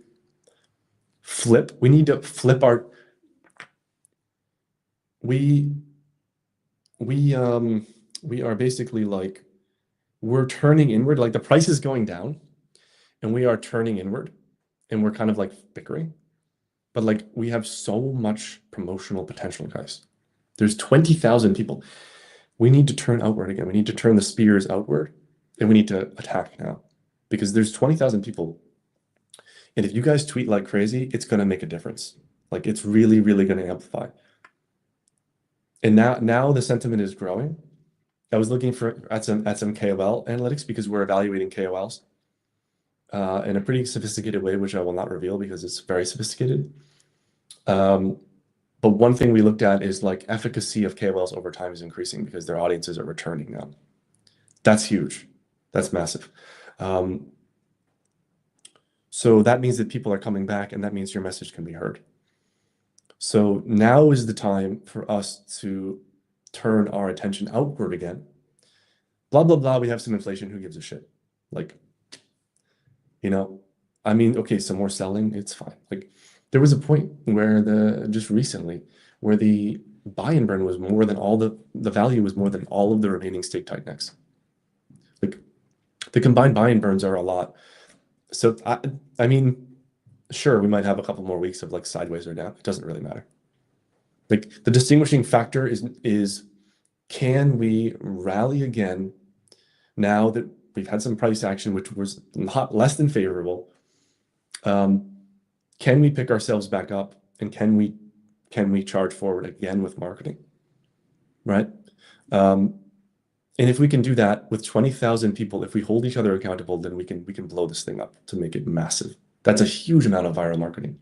we need to flip our we we are basically like we're turning inward. Like the price is going down, and we are turning inward, and we're kind of like bickering. But like we have so much promotional potential, guys. There's 20,000 people. We need to turn outward again. We need to turn the spears outward, and we need to attack now because there's 20,000 people. And if you guys tweet like crazy, it's going to make a difference. Like it's really, really going to amplify. And now the sentiment is growing. I was looking at some KOL analytics because we're evaluating KOLs in a pretty sophisticated way, which I will not reveal because it's very sophisticated. But one thing we looked at is like efficacy of KOLs over time is increasing because their audiences are returning now. That's huge. That's massive. So that means that people are coming back, and that means your message can be heard. So now is the time for us to turn our attention outward again. Blah, blah, blah. We have some inflation. Who gives a shit? Like, you know, I mean, okay, some more selling, it's fine. Like, there was a point where just recently where the buy and burn was more than all the value was more than all of the remaining stake Titan X. Like, the combined buy and burns are a lot. So I mean, sure, we might have a couple more weeks of like sideways or down. It doesn't really matter. Like the distinguishing factor is can we rally again now that we've had some price action, which was not less than favorable? Can we pick ourselves back up, and can we can we charge forward again with marketing, right? And if we can do that with 20,000 people, if we hold each other accountable, then we can blow this thing up to make it massive. That's a huge amount of viral marketing.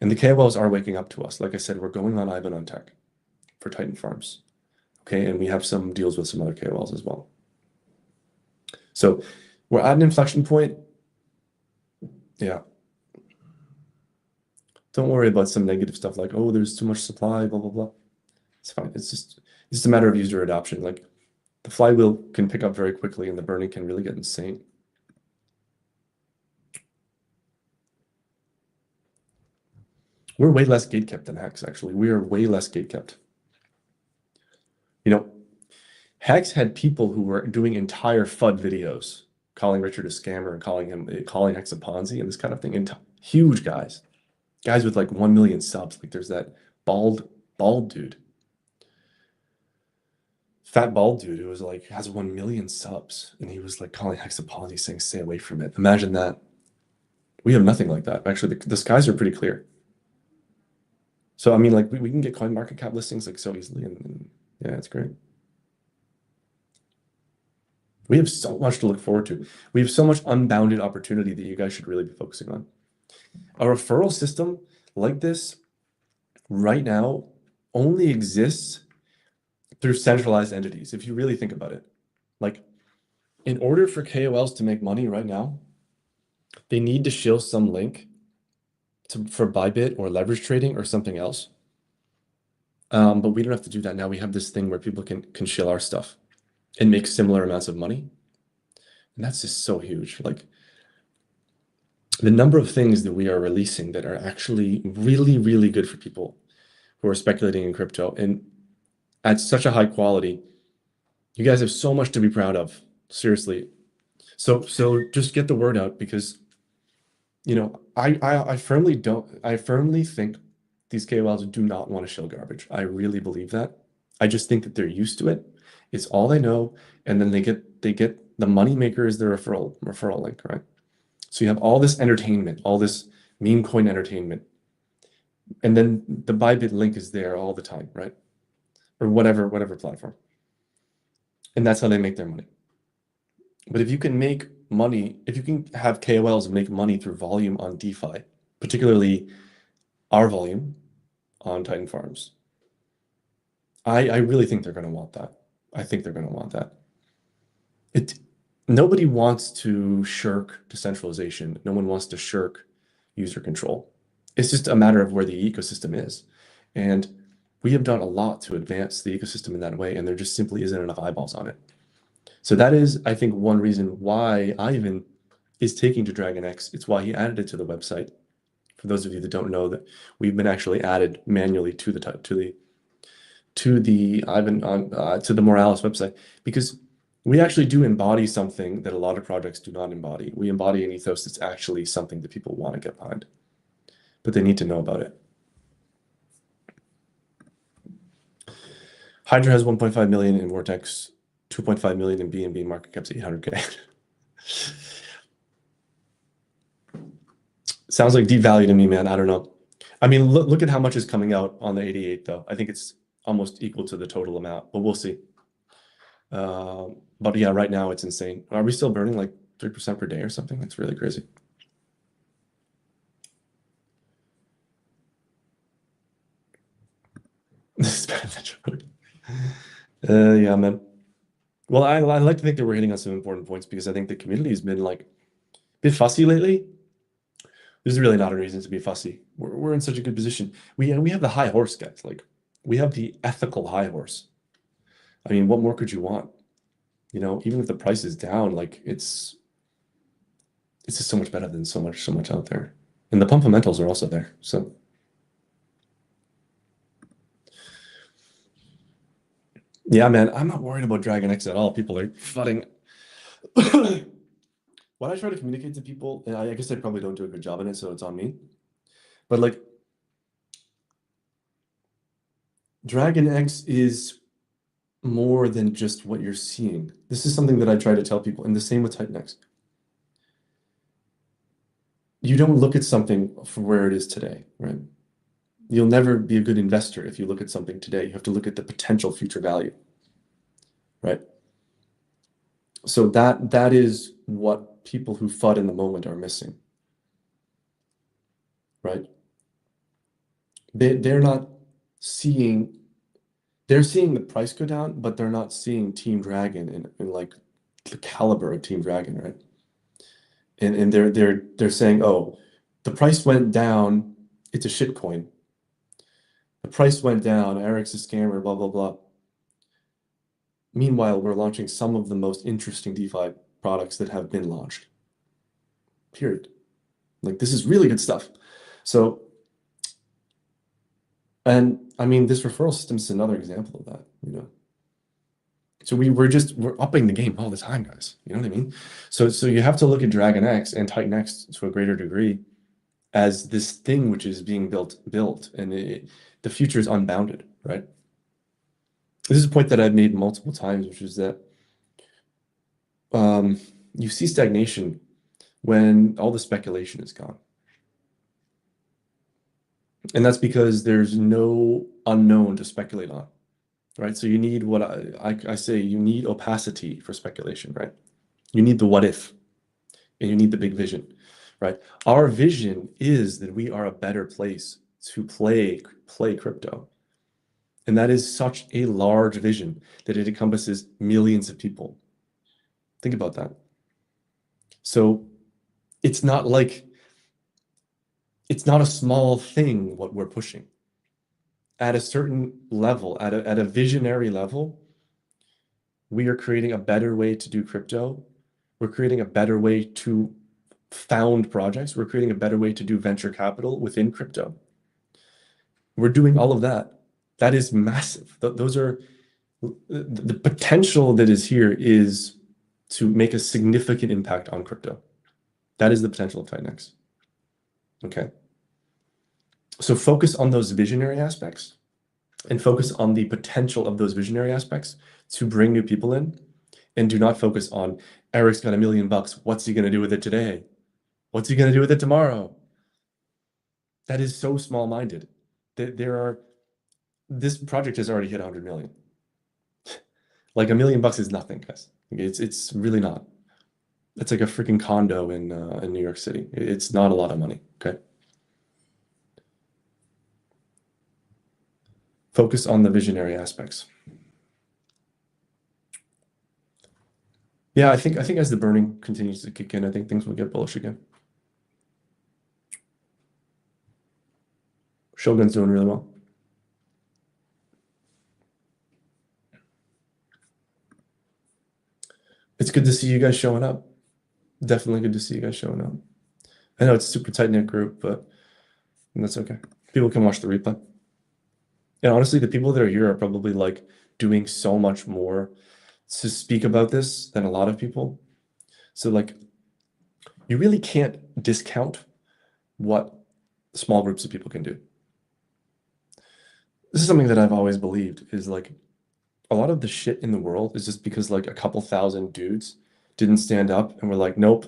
And the KOLs are waking up to us. Like I said, we're going on Ivan on Tech for Titan Farms. Okay, and we have some deals with some other KOLs as well. So we're at an inflection point. Yeah. Don't worry about some negative stuff like, oh, there's too much supply, blah, blah, blah. It's fine. It's just a matter of user adoption. Like the flywheel can pick up very quickly and the burning can really get insane. We're way less gatekept than Hex, actually. We are way less gatekept. You know, Hex had people who were doing entire FUD videos, calling Richard a scammer and calling Hex a Ponzi and this kind of thing. And huge guys with like 1 million subs. Like there's that bald dude, fat bald dude who was like has 1 million subs, and he was like calling Hex a Ponzi, saying stay away from it. Imagine that. We have nothing like that. Actually, the skies are pretty clear. So I mean, like we can get CoinMarketCap listings like so easily, and yeah, it's great. We have so much to look forward to. We have so much unbounded opportunity that you guys should really be focusing on. A referral system like this right now only exists through centralized entities, if you really think about it. Like, in order for KOLs to make money right now, they need to show some link for Bybit or leverage trading or something else. But we don't have to do that now. We have this thing where people can shill our stuff and make similar amounts of money. And that's just so huge. Like the number of things that we are releasing that are actually really, really good for people who are speculating in crypto and at such a high quality. You guys have so much to be proud of. Seriously. So just get the word out, because you know, I firmly think these KOLs do not want to shill garbage. I really believe that. I just think that they're used to it. It's all they know, and then they get the money maker is the referral link, right? So you have all this entertainment, all this meme coin entertainment, and then the Bybit link is there all the time, right? Or whatever platform. And that's how they make their money. But if you can make money, if you can have KOLs make money through volume on DeFi, particularly our volume on Titan Farms, I really think they're going to want that. I think they're going to want that. Nobody wants to shirk decentralization. No one wants to shirk user control. It's just a matter of where the ecosystem is. And we have done a lot to advance the ecosystem in that way, and there just simply isn't enough eyeballs on it. So that is, I think, one reason why Ivan is taking to DragonX. It's why he added it to the website. For those of you that don't know, that we've been actually added manually to the Morales website, because we actually do embody something that a lot of projects do not embody. We embody an ethos that's actually something that people want to get behind, but they need to know about it. Hydra has 1.5 million in Vortex, 2.5 million in BNB, market cap's 800K. Sounds like deep value to me, man. I don't know. I mean, look at how much is coming out on the 88, though. I think it's almost equal to the total amount, but we'll see. But yeah, right now it's insane. Are we still burning like 3% per day or something? That's really crazy. Yeah, man. Well, I like to think that we're hitting on some important points, because I think the community has been like a bit fussy lately. There's really not a reason to be fussy. We're in such a good position. We have the high horse, guys. Like we have the ethical high horse. I mean, what more could you want? You know, even if the price is down, like it's just so much better than so much out there. And the fundamentals are also there. So yeah, man, I'm not worried about DragonX at all. People are flooding. When I try to communicate to people, and I guess I probably don't do a good job in it, so it's on me. But like, DragonX is more than just what you're seeing. This is something that I try to tell people, and the same with TitanX. You don't look at something for where it is today, right? You'll never be a good investor if you look at something today. You have to look at the potential future value, right? So that is what people who FUD in the moment are missing, right? They're not seeing they're seeing the price go down, but they're not seeing Team Dragon in like the caliber of Team Dragon, right? And they're saying, oh, the price went down, it's a shit coin. The price went down, Eric's a scammer, blah blah blah. Meanwhile, we're launching some of the most interesting DeFi products that have been launched. Period. Like this is really good stuff. So, and I mean, this referral system is another example of that, you know. So we're upping the game all the time, guys. You know what I mean? So you have to look at Dragon X and Titan X to a greater degree as this thing which is being built, and the future is unbounded, right? This is a point that I've made multiple times, which is that you see stagnation when all the speculation is gone. And that's because there's no unknown to speculate on, right? So you need what I say, you need opacity for speculation, right? You need the what if, and you need the big vision, right? Our vision is that we are a better place to play crypto. And that is such a large vision that it encompasses millions of people. Think about that. So it's not like it's not a small thing what we're pushing. At a certain level, at a visionary level, we are creating a better way to do crypto. We're creating a better way to found projects. We're creating a better way to do venture capital within crypto. We're doing all of that. That is massive. Those are the potential that is here is to make a significant impact on crypto. That is the potential of Titan X. Okay. So focus on those visionary aspects and focus on the potential of those visionary aspects to bring new people in, and do not focus on Eric's got $1 million. What's he going to do with it today? What's he going to do with it tomorrow? That is so small-minded. This project has already hit 100 million. Like $1 million is nothing, guys. It's really not. It's like a freaking condo in New York City. It's not a lot of money. Okay. Focus on the visionary aspects. Yeah, I think as the burning continues to kick in, I think things will get bullish again. Shogun's doing really well. It's good to see you guys showing up. Definitely good to see you guys showing up. I know it's a super tight-knit group, but that's okay. People can watch the replay. And honestly, the people that are here are probably like doing so much more to speak about this than a lot of people. So like, you really can't discount what small groups of people can do. This is something that I've always believed is like a lot of the shit in the world is just because like a couple thousand dudes didn't stand up and were like, nope,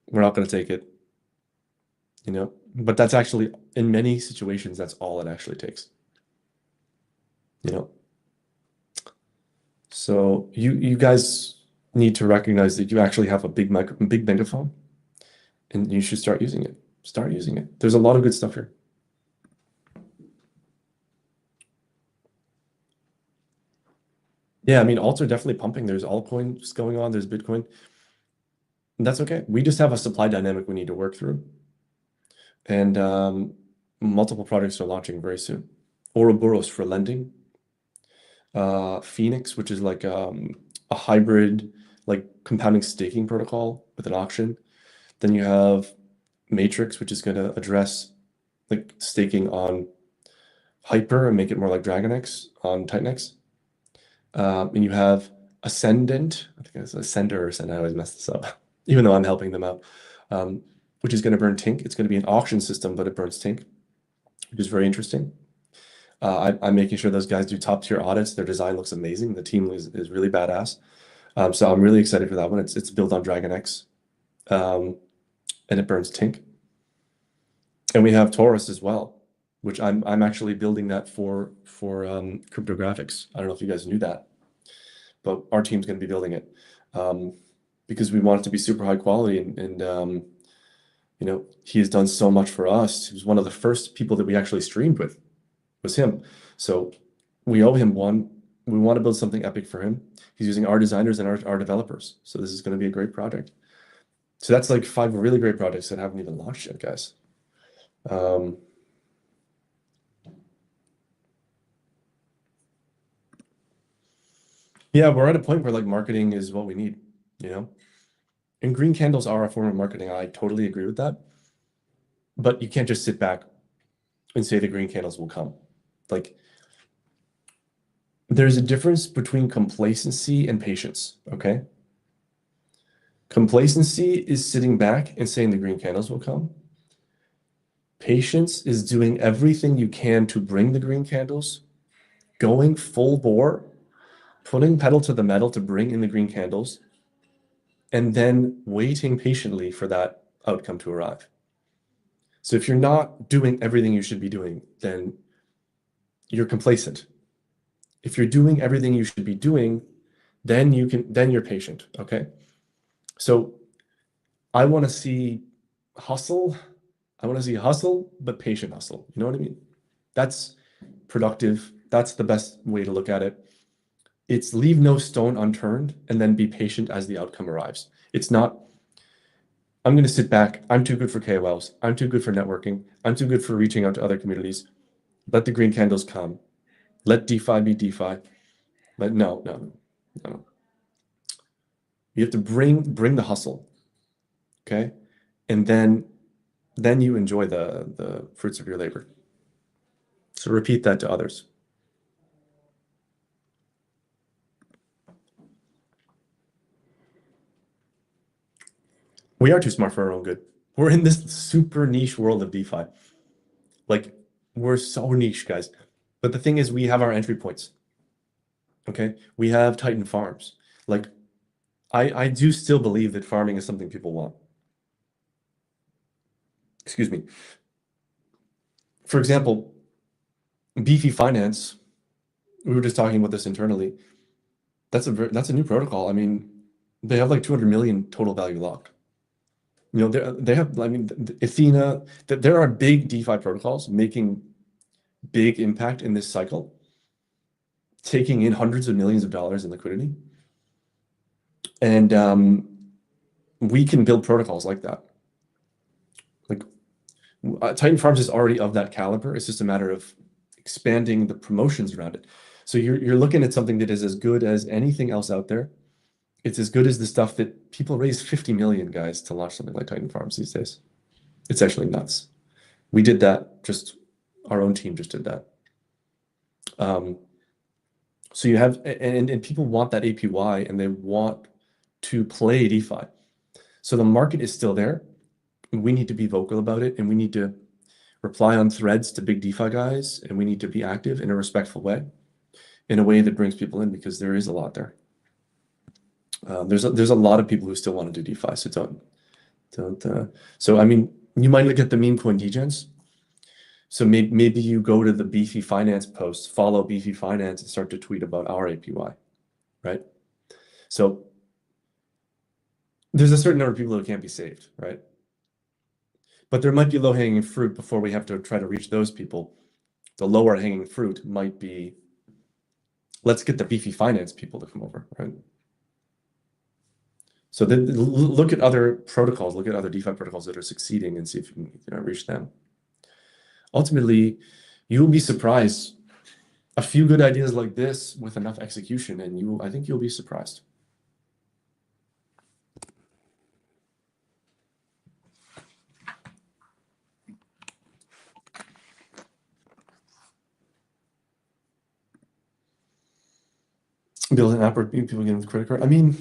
we're not going to take it. You know, but that's actually in many situations, that's all it actually takes. You know, so you guys need to recognize that you actually have a big megaphone, and you should start using it. Start using it. There's a lot of good stuff here. Yeah, I mean, alts are definitely pumping. There's altcoins going on. There's Bitcoin. And that's okay. We just have a supply dynamic we need to work through. And multiple projects are launching very soon. Ouroboros for lending. Phoenix, which is like a hybrid, like compounding staking protocol with an auction. Then you have Matrix, which is going to address like staking on Hyper and make it more like Dragon X on Titan X. And you have Ascendant, I think it's Ascender or Ascendant, I always mess this up, even though I'm helping them out, which is going to burn Tink. It's going to be an auction system, but it burns Tink, which is very interesting. I'm making sure those guys do top tier audits. Their design looks amazing. The team is really badass. So I'm really excited for that one. It's built on Dragon X, and it burns Tink. And we have Taurus as well, which I'm actually building that for cryptographics. I don't know if you guys knew that, but our team's going to be building it because we want it to be super high quality. And you know, he has done so much for us. He was one of the first people that we actually streamed with, was him. So we owe him one. We want to build something epic for him. He's using our designers and our developers. So this is going to be a great project. So that's like 5 really great projects that haven't even launched yet, guys. Yeah, we're at a point where like marketing is what we need, you know? And green candles are a form of marketing. I totally agree with that. But you can't just sit back and say the green candles will come. Like, there's a difference between complacency and patience, okay? Complacency is sitting back and saying the green candles will come. Patience is doing everything you can to bring the green candles, going full bore, putting pedal to the metal to bring in the green candles, and then waiting patiently for that outcome to arrive. So if you're not doing everything you should be doing, then you're complacent. If you're doing everything you should be doing, then you're patient, okay? So I want to see hustle. I want to see hustle, but patient hustle. You know what I mean? That's productive. That's the best way to look at it. It's leave no stone unturned and then be patient as the outcome arrives. It's not, I'm going to sit back. I'm too good for KOLs. I'm too good for networking. I'm too good for reaching out to other communities. Let the green candles come. Let DeFi be DeFi. But no. You have to bring the hustle, okay? And then you enjoy the fruits of your labor. So repeat that to others. We are too smart for our own good. We're in this super niche world of DeFi. Like, we're so niche, guys. But the thing is, we have our entry points. Okay? We have Titan farms. Like, I do still believe that farming is something people want. Excuse me. For example, Beefy Finance, we were just talking about this internally. That's a new protocol. I mean, they have like 200 million total value locked. You know, they have, I mean, Athena, there are big DeFi protocols making big impact in this cycle, taking in hundreds of millions of dollars in liquidity. And we can build protocols like that. Like, Titan Farms is already of that caliber. It's just a matter of expanding the promotions around it. So you're looking at something that is as good as anything else out there. It's as good as the stuff that people raise 50 million, guys, to launch something like Titan Farms these days. It's actually nuts. We did that, just our own team just did that. So you have, and people want that APY and they want to play DeFi. So the market is still there. We need to be vocal about it, and we need to reply on threads to big DeFi guys, and we need to be active in a respectful way, in a way that brings people in, because there is a lot there. There's a lot of people who still want to do DeFi, so don't. So I mean, you might look at the meme coin degens. So maybe you go to the Beefy Finance post, follow Beefy Finance, and start to tweet about our APY, right? So there's a certain number of people who can't be saved, right? But there might be low-hanging fruit before we have to try to reach those people. The lower hanging fruit might be, let's get the Beefy Finance people to come over, right? So then look at other protocols, look at other DeFi protocols that are succeeding and see if you can reach them. Ultimately, you'll be surprised. A few good ideas like this with enough execution, and I think you'll be surprised. Build an app where people get with credit card. I mean,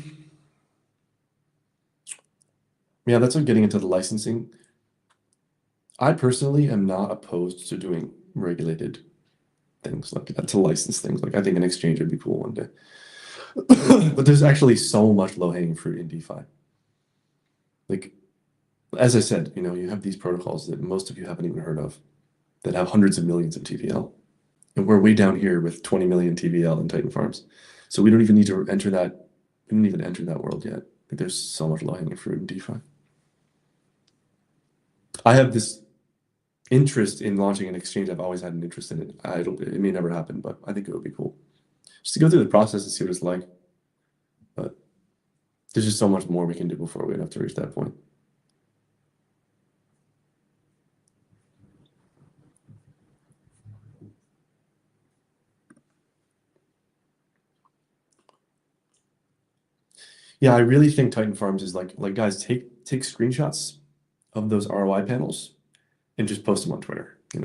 yeah, that's like getting into the licensing. I personally am not opposed to doing regulated things like that, to license things. Like, I think an exchange would be cool one day. But there's actually so much low-hanging fruit in DeFi. Like, as I said, you know, you have these protocols that most of you haven't even heard of. that have hundreds of millions of TVL. And we're way down here with 20 million TVL in Titan Farms. So we don't even need to enter that. We don't even enter that world yet. Like there's so much low-hanging fruit in DeFi. I have this interest in launching an exchange. I've always had an interest in it. It may never happen, but I think it would be cool. Just to go through the process and see what it's like. But there's just so much more we can do before we have to reach that point. Yeah, I really think Titan Farms is like guys, take screenshots of those ROI panels and just post them on Twitter. You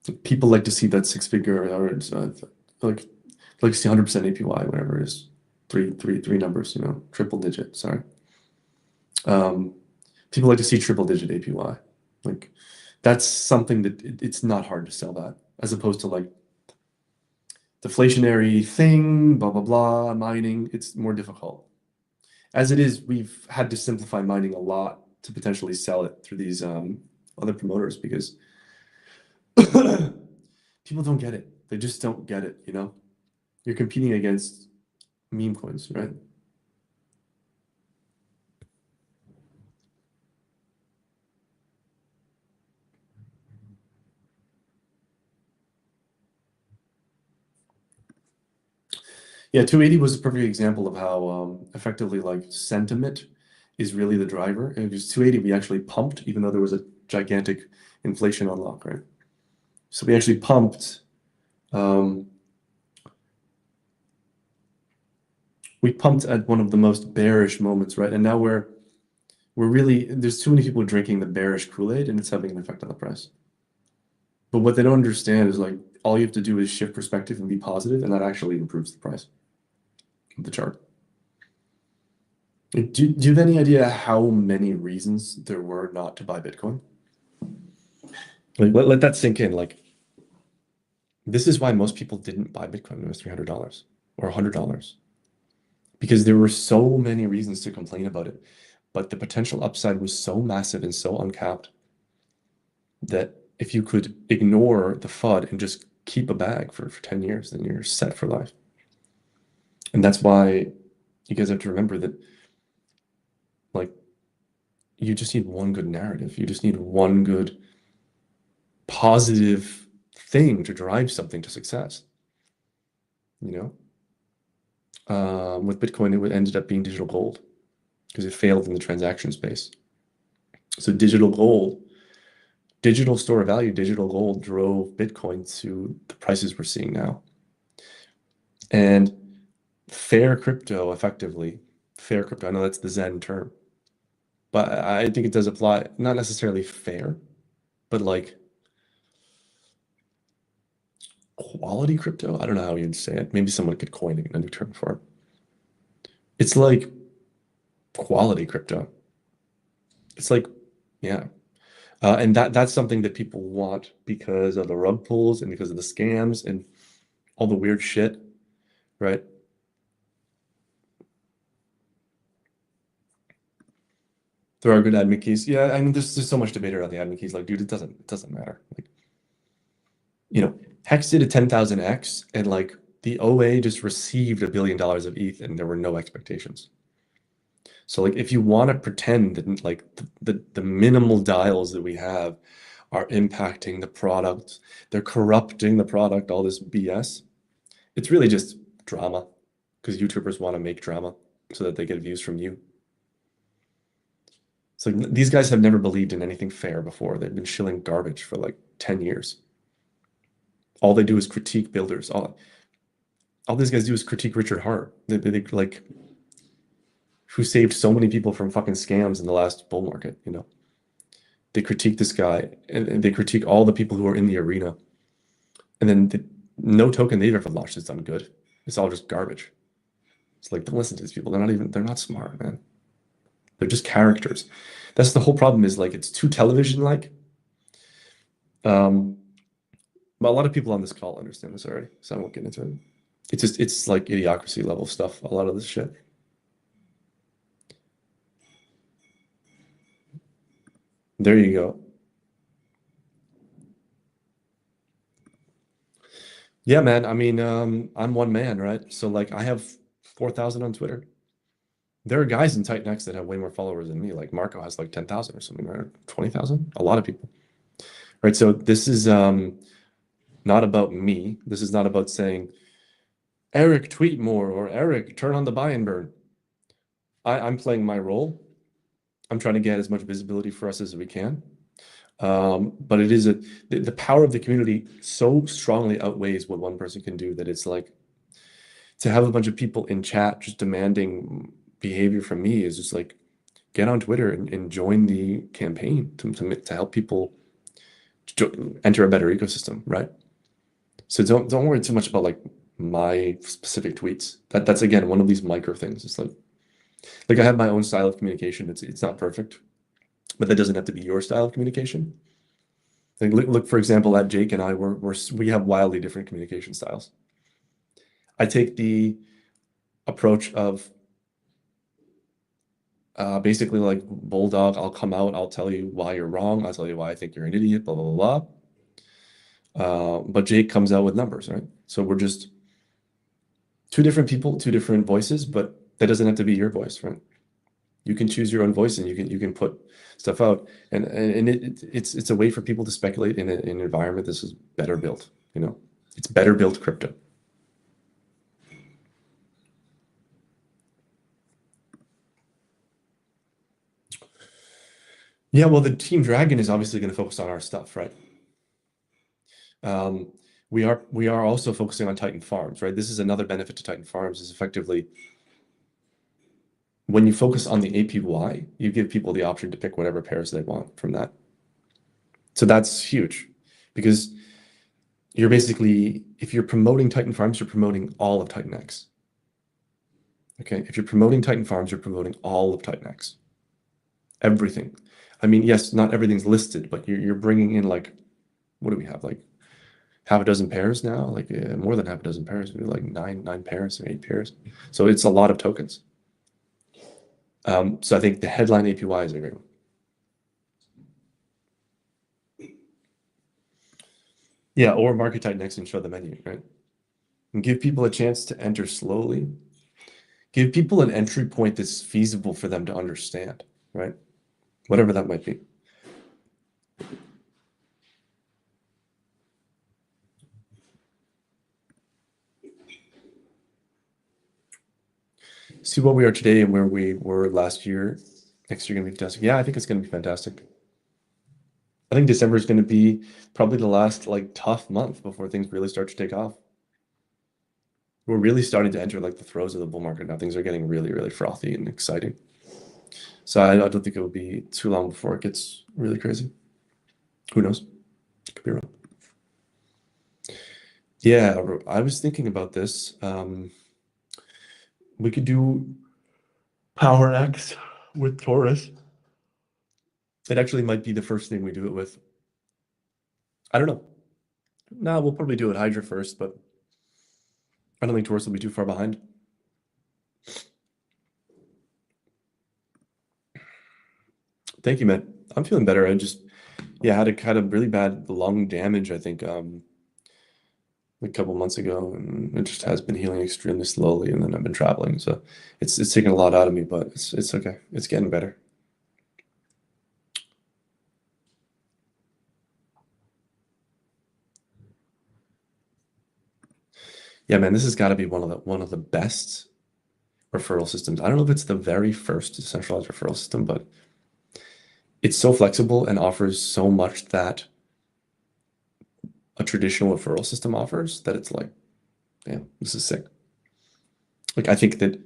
know, people like to see that six-figure or like to see 100% APY, whatever it is, three numbers. You know, triple digit. Sorry. People like to see triple digit APY. Like that's something that it's not hard to sell that, as opposed to like deflationary thing, blah blah blah, mining. It's more difficult. As it is, we've had to simplify mining a lot to potentially sell it through these other promoters because people don't get it. They just don't get it, you know? You're competing against meme coins, right? Yeah, 280 was a perfect example of how effectively like sentiment is really the driver. And because 280 we actually pumped, even though there was a gigantic inflation unlock, right? So we actually pumped at one of the most bearish moments, right? And now we're really there's too many people drinking the bearish Kool-Aid and it's having an effect on the price. But what they don't understand is like all you have to do is shift perspective and be positive, and that actually improves the price of the chart. Do you have any idea how many reasons there were not to buy Bitcoin? Like let that sink in. Like this is why most people didn't buy Bitcoin when it was $300 or $100 because there were so many reasons to complain about it. But the potential upside was so massive and so uncapped that if you could ignore the FUD and just keep a bag for 10 years, then you're set for life. And that's why you guys have to remember that like you just need one good narrative. You just need one good positive thing to drive something to success. You know, with Bitcoin, it ended up being digital gold because it failed in the transaction space. So digital gold, digital store of value, digital gold drove Bitcoin to the prices we're seeing now. And fair crypto, effectively, fair crypto, I know that's the Zen term, but I think it does apply, not necessarily fair, but like quality crypto. I don't know how you'd say it. Maybe someone could coin a new term for it. It's like quality crypto. It's like, yeah. And that's something that people want because of the rug pulls and because of the scams and all the weird shit, right? There are good admin keys. Yeah, I mean, there's so much debate around the admin keys. Like, dude, it doesn't matter. Like, you know, Hex did a 10,000x, and like the OA just received $1 billion of ETH, and there were no expectations. So like, if you want to pretend that like the minimal dials that we have are impacting the product, they're corrupting the product, all this BS, it's really just drama because YouTubers want to make drama so that they get views from you. So these guys have never believed in anything fair before. They've been shilling garbage for like 10 years. All they do is critique builders. All these guys do is critique Richard Hart. They like who saved so many people from fucking scams in the last bull market, you know. They critique this guy and they critique all the people who are in the arena. And then no token they've ever launched has done good. It's all just garbage. It's like, don't listen to these people. They're not smart, man. They're just characters. That's the whole problem is like it's too television-like. But a lot of people on this call understand this already, so I won't get into it. It's like idiocracy level stuff, a lot of this shit. There you go. Yeah, man. I mean, I'm one man, right? So like I have 4,000 on Twitter. There are guys in Titan X that have way more followers than me. Like Marco has like 10,000 or something, right? 20,000? A lot of people. Right. So this is not about me. This is not about saying, Eric, tweet more, or Eric, turn on the buy and burn. I'm playing my role. I'm trying to get as much visibility for us as we can. But it is the power of the community so strongly outweighs what one person can do that it's like to have a bunch of people in chat just demanding behavior from me is just like get on Twitter and join the campaign to help people enter a better ecosystem, right? So don't worry too much about like my specific tweets. That's again one of these micro things. It's like I have my own style of communication. It's not perfect, but that doesn't have to be your style of communication. Like look for example at Jake and I we have wildly different communication styles. I take the approach of basically like bulldog. I'll come out. I'll tell you why you're wrong. I'll tell you why I think you're an idiot. Blah blah blah blah. But Jake comes out with numbers, right? So we're just two different people, two different voices, but that doesn't have to be your voice, right? You can choose your own voice and you can put stuff out, and it's a way for people to speculate in an environment this is better built. You know, it's better built crypto. Yeah, well, the Team Dragon is obviously going to focus on our stuff, right? Um, we are also focusing on Titan Farms, right? This is another benefit to Titan Farms is effectively when you focus on the APY, you give people the option to pick whatever pairs they want from that. So that's huge because you're basically, if you're promoting Titan Farms, you're promoting all of Titan X. Okay, if you're promoting Titan Farms, you're promoting all of Titan X. Everything. I mean, yes, not everything's listed, but you're bringing in like, what do we have? Like half a dozen pairs now, like more than half a dozen pairs, maybe like nine pairs or 8 pairs. So it's a lot of tokens. So I think the headline APY is a great one. Yeah, or market Titan X and show the menu, right? And give people a chance to enter slowly. Give people an entry point that's feasible for them to understand, right? Whatever that might be. See what we are today and where we were last year. Next year going to be fantastic. Yeah, I think it's going to be fantastic. I think December is going to be probably the last like tough month before things really start to take off. We're really starting to enter like the throes of the bull market now. Things are getting really, really frothy and exciting. So I don't think it will be too long before it gets really crazy. Who knows? Could be wrong. Yeah, I was thinking about this. We could do PowerX with Taurus. It actually might be the first thing we do it with. I don't know. No, we'll probably do it Hydra first, but I don't think Taurus will be too far behind. Thank you, man. I'm feeling better. I just, yeah, had a kind of really bad lung damage, I think, a couple months ago, and it just has been healing extremely slowly. And then I've been traveling, so it's taken a lot out of me, but it's okay. It's getting better. Yeah, man, this has got to be one of the best referral systems. I don't know if it's the very first decentralized referral system, but it's so flexible and offers so much that a traditional referral system offers that it's like, damn, this is sick. Like I think that,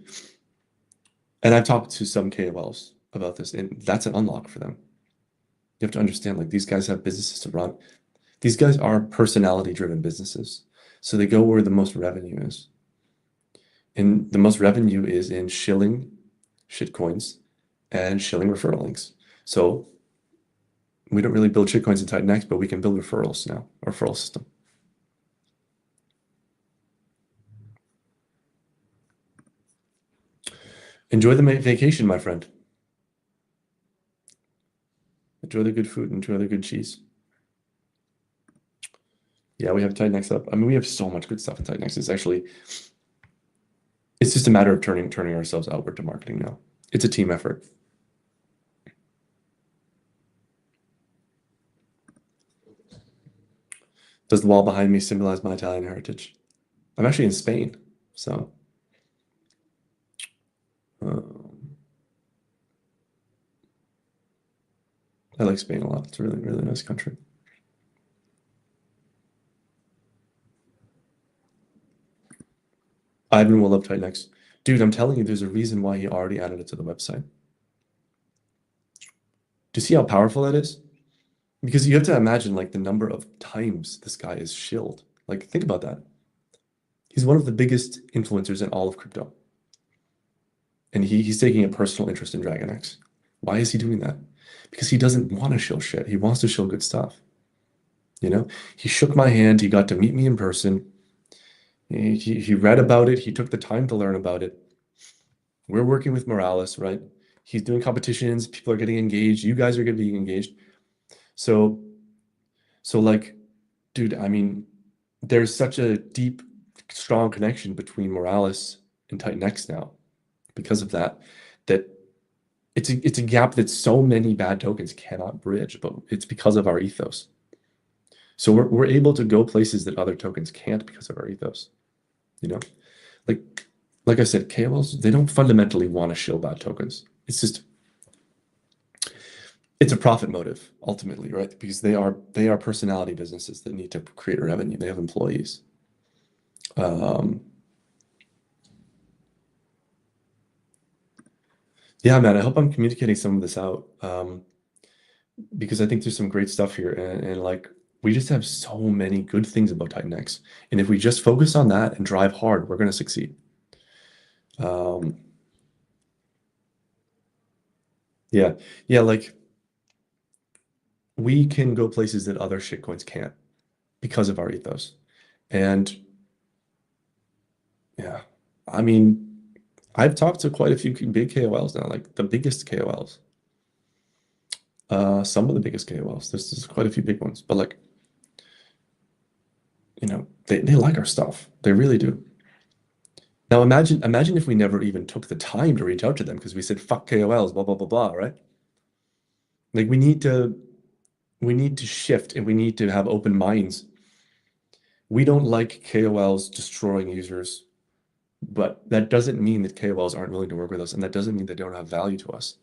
and I've talked to some KOLs about this, and that's an unlock for them. You have to understand, like these guys have businesses to run. These guys are personality-driven businesses, so they go where the most revenue is. And the most revenue is in shilling shitcoins and shilling referral links. So we don't really build shitcoins in Titan X, but we can build referrals now, a referral system. Enjoy the vacation, my friend. Enjoy the good food, enjoy the good cheese. Yeah, we have Titanx up. I mean, we have so much good stuff in Titanx. It's just a matter of turning ourselves outward to marketing now. It's a team effort. Does the wall behind me symbolize my Italian heritage? I'm actually in Spain, so um, I like Spain a lot. It's a really, really nice country. Ivan will love Titanx. Dude, I'm telling you, there's a reason why he already added it to the website. Do you see how powerful that is? Because you have to imagine like the number of times this guy is shilled. Like, think about that. He's one of the biggest influencers in all of crypto. And he's taking a personal interest in Dragon X. Why is he doing that? Because he doesn't want to shill shit. He wants to shill good stuff. You know, he shook my hand. He got to meet me in person. He read about it. He took the time to learn about it. We're working with Morales, right? He's doing competitions. People are getting engaged. You guys are getting engaged. So, so like, dude, I mean, there's such a deep, strong connection between Morales and Titan X now because of that, that it's a gap that so many bad tokens cannot bridge, but it's because of our ethos. So we're able to go places that other tokens can't because of our ethos. You know, like like I said, KOLs, they don't fundamentally want to shill bad tokens. It's a profit motive ultimately, right? Because they are personality businesses that need to create revenue. They have employees. Um, yeah, man, I hope I'm communicating some of this out. Because I think there's some great stuff here, and like we just have so many good things about Titan X. And if we just focus on that and drive hard, we're gonna succeed. Um, yeah, yeah, like we can go places that other shitcoins can't because of our ethos. And yeah, I mean, I've talked to quite a few big KOLs now, like the biggest KOLs. Some of the biggest KOLs. There's quite a few big ones, but like, they like our stuff. They really do. Now imagine if we never even took the time to reach out to them because we said fuck KOLs, blah blah blah blah, right? Like we need to shift and we need to have open minds. We don't like KOLs destroying users, but that doesn't mean that KOLs aren't willing to work with us, and that doesn't mean they don't have value to us.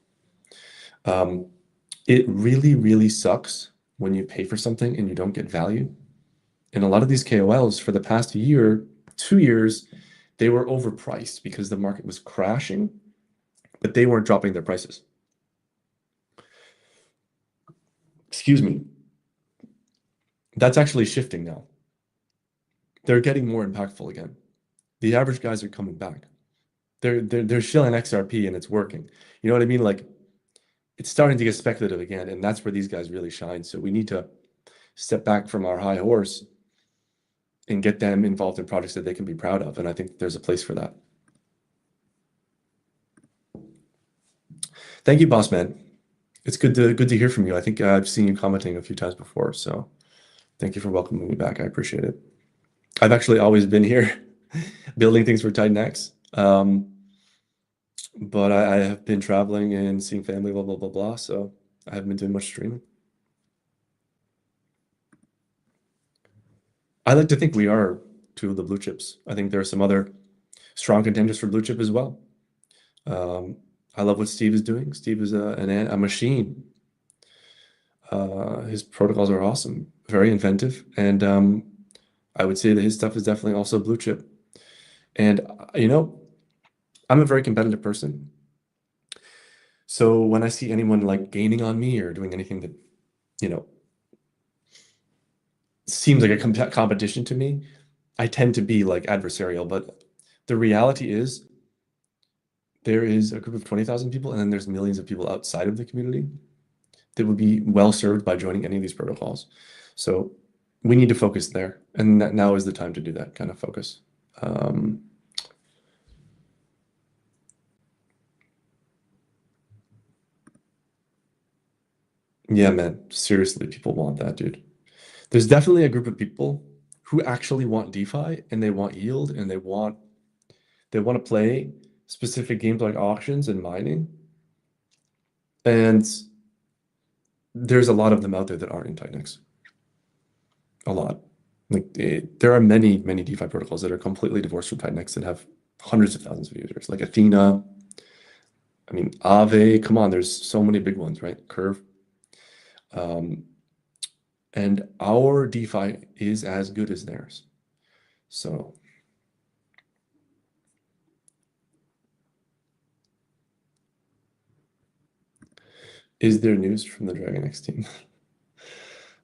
Um, it really, really sucks when you pay for something and you don't get value. And a lot of these KOLs for the past year, 2 years, they were overpriced because the market was crashing, but they weren't dropping their prices. Excuse me. That's actually shifting now. They're getting more impactful again. The average guys are coming back. They're shilling XRP and it's working. You know what I mean? Like it's starting to get speculative again, and that's where these guys really shine. So we need to step back from our high horse and get them involved in projects that they can be proud of. And I think there's a place for that. Thank you, boss man. It's good to hear from you. I think I've seen you commenting a few times before, so thank you for welcoming me back. I appreciate it. I've actually always been here building things for Titan X. But I have been traveling and seeing family, blah, blah, blah, blah. So I haven't been doing much streaming. I like to think we are two of the blue chips. I think there are some other strong contenders for blue chip as well. Um, I love what Steve is doing. Steve is a machine. His protocols are awesome, very inventive, and I would say that his stuff is definitely also blue chip. And I'm a very competitive person. So when I see anyone like gaining on me or doing anything that, you know, seems like a competition to me, I tend to be like adversarial. But the reality is there is a group of 20,000 people, and then there's millions of people outside of the community that would be well served by joining any of these protocols. So we need to focus there, and now is the time to do that kind of focus. Um, yeah, man, seriously, people want that, dude. There's definitely a group of people who actually want DeFi and they want yield and they want to play specific games like auctions and mining. And there's a lot of them out there that aren't in Titanix. A lot. Like there are many, many DeFi protocols that are completely divorced from Titanix that have hundreds of thousands of users, like Athena. I mean, Aave, come on, there's so many big ones, right? Curve. And our DeFi is as good as theirs. So is there news from the Dragon X team?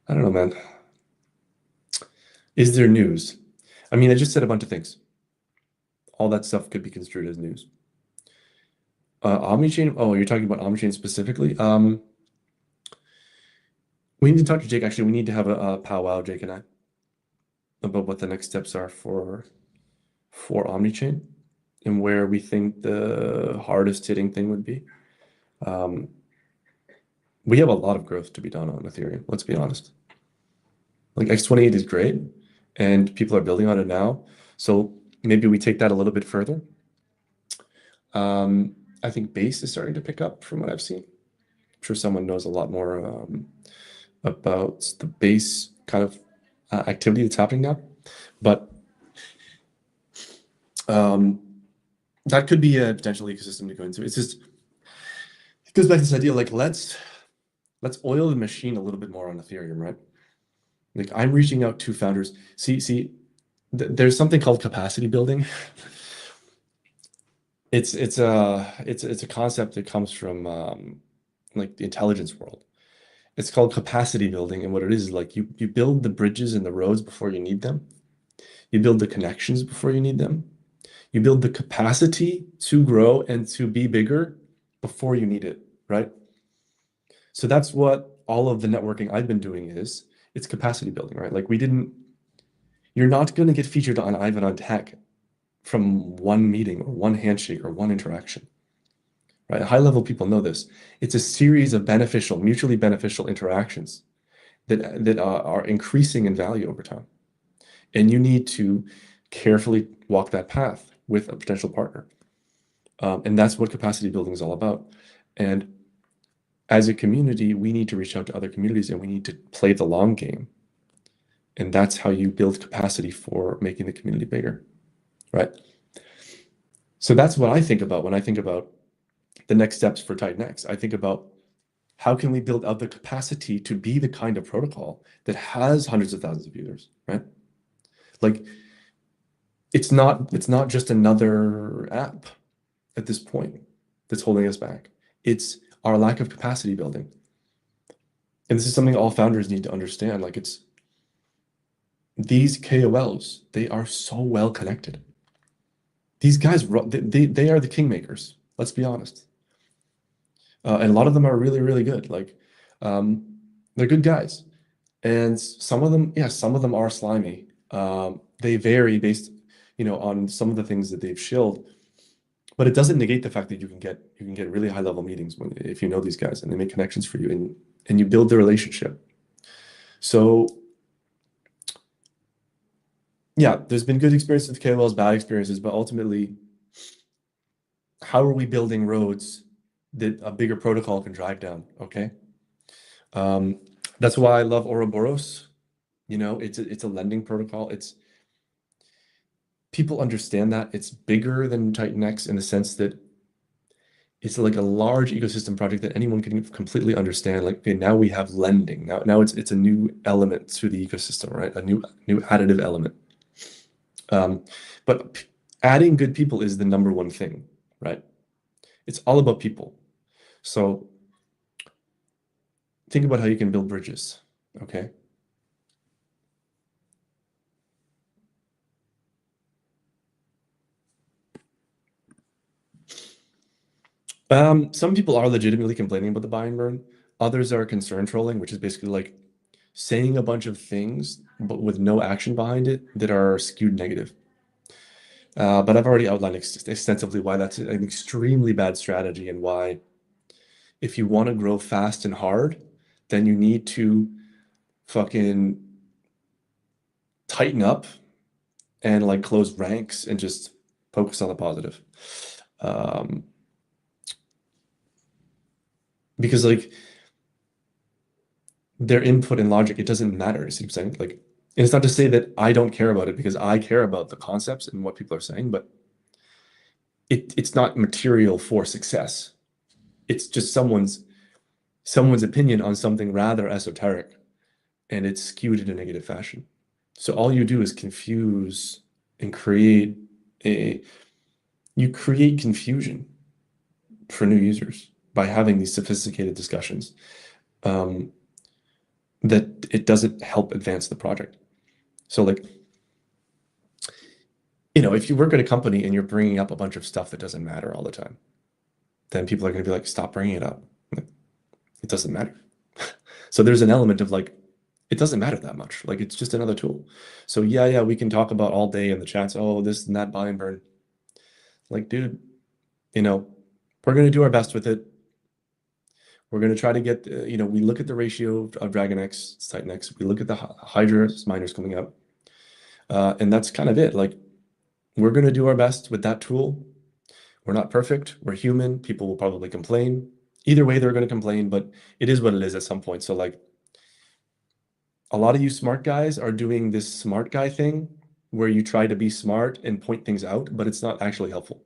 I don't know, man. Is there news? I mean, I just said a bunch of things. All that stuff could be construed as news. Omnichain. Oh, you're talking about Omnichain specifically? We need to talk to Jake. Actually, we need to have a powwow, Jake and I, about what the next steps are for Omnichain and where we think the hardest hitting thing would be. We have a lot of growth to be done on Ethereum, let's be honest. Like X28 is great and people are building on it now. So maybe we take that a little bit further. I think base is starting to pick up from what I've seen. I'm sure someone knows a lot more about the base kind of activity that's happening now. But that could be a potential ecosystem to go into. It's just, it goes back to this idea, like let's oil the machine a little bit more on Ethereum, right? Like I'm reaching out to founders. See, there's something called capacity building. It's a concept that comes from like the intelligence world. It's called capacity building, and what it is like you build the bridges and the roads before you need them. You build the connections before you need them. You build the capacity to grow and to be bigger before you need it, right? So that's what all of the networking I've been doing is. It's capacity building, right? Like you're not going to get featured on Ivan on Tech from one meeting or one handshake or one interaction, right? High level people know this. It's a series of beneficial, mutually beneficial interactions that are increasing in value over time. And you need to carefully walk that path with a potential partner. And that's what capacity building is all about. And as a community, we need to reach out to other communities and we need to play the long game. And that's how you build capacity for making the community bigger, right? So that's what I think about when I think about the next steps for Titanx. I think about how can we build out the capacity to be the kind of protocol that has hundreds of thousands of users, right? Like it's not just another app at this point that's holding us back. It's our lack of capacity building. And this is something all founders need to understand. Like it's these KOLs, they are so well connected. These guys, they are the kingmakers. Let's be honest. And a lot of them are really, really good. Like they're good guys. And some of them, yeah, some of them are slimy. They vary based, on some of the things that they've shilled. But it doesn't negate the fact that you can get really high level meetings if you know these guys and they make connections for you and you build the relationship. So yeah, there's been good experiences with KOLs, bad experiences, but ultimately, how are we building roads that a bigger protocol can drive down? Okay. That's why I love Ouroboros. It's a lending protocol. People understand that it's bigger than Titanx in the sense that it's like a large ecosystem project that anyone can completely understand. Like, okay, now we have lending. Now it's a new element to the ecosystem, right? A new additive element. But adding good people is the number one thing, right? It's all about people. So think about how you can build bridges, okay? Some people are legitimately complaining about the buy and burn. Others are concern trolling, which is basically like saying a bunch of things, but with no action behind it that are skewed negative. But I've already outlined extensively why that's an extremely bad strategy and why if you want to grow fast and hard, then you need to fucking tighten up and like close ranks and just focus on the positive. Um, because like their input and logic, it doesn't matter. You see what I'm saying? Like, and it's not to say that I don't care about it because I care about the concepts and what people are saying, but it's not material for success. It's just someone's opinion on something rather esoteric, and it's skewed in a negative fashion. So all you do is confuse and create a you create confusion for new users by having these sophisticated discussions um, that it doesn't help advance the project. So like, if you work at a company and you're bringing up a bunch of stuff that doesn't matter all the time, then people are going to be like, stop bringing it up. Like, it doesn't matter. So there's an element of like, it doesn't matter that much. Like it's just another tool. So yeah, we can talk about all day in the chats, oh, this and that buy and burn. Like, dude, we're going to do our best with it. We're going to try to get, we look at the ratio of Dragon X, Titan X. We look at the Hydra miners coming out. And that's kind of it. Like, we're going to do our best with that tool. We're not perfect. We're human. People will probably complain. Either way, they're going to complain, but it is what it is at some point. So like, a lot of you smart guys are doing this smart guy thing where you try to be smart and point things out, but it's not actually helpful.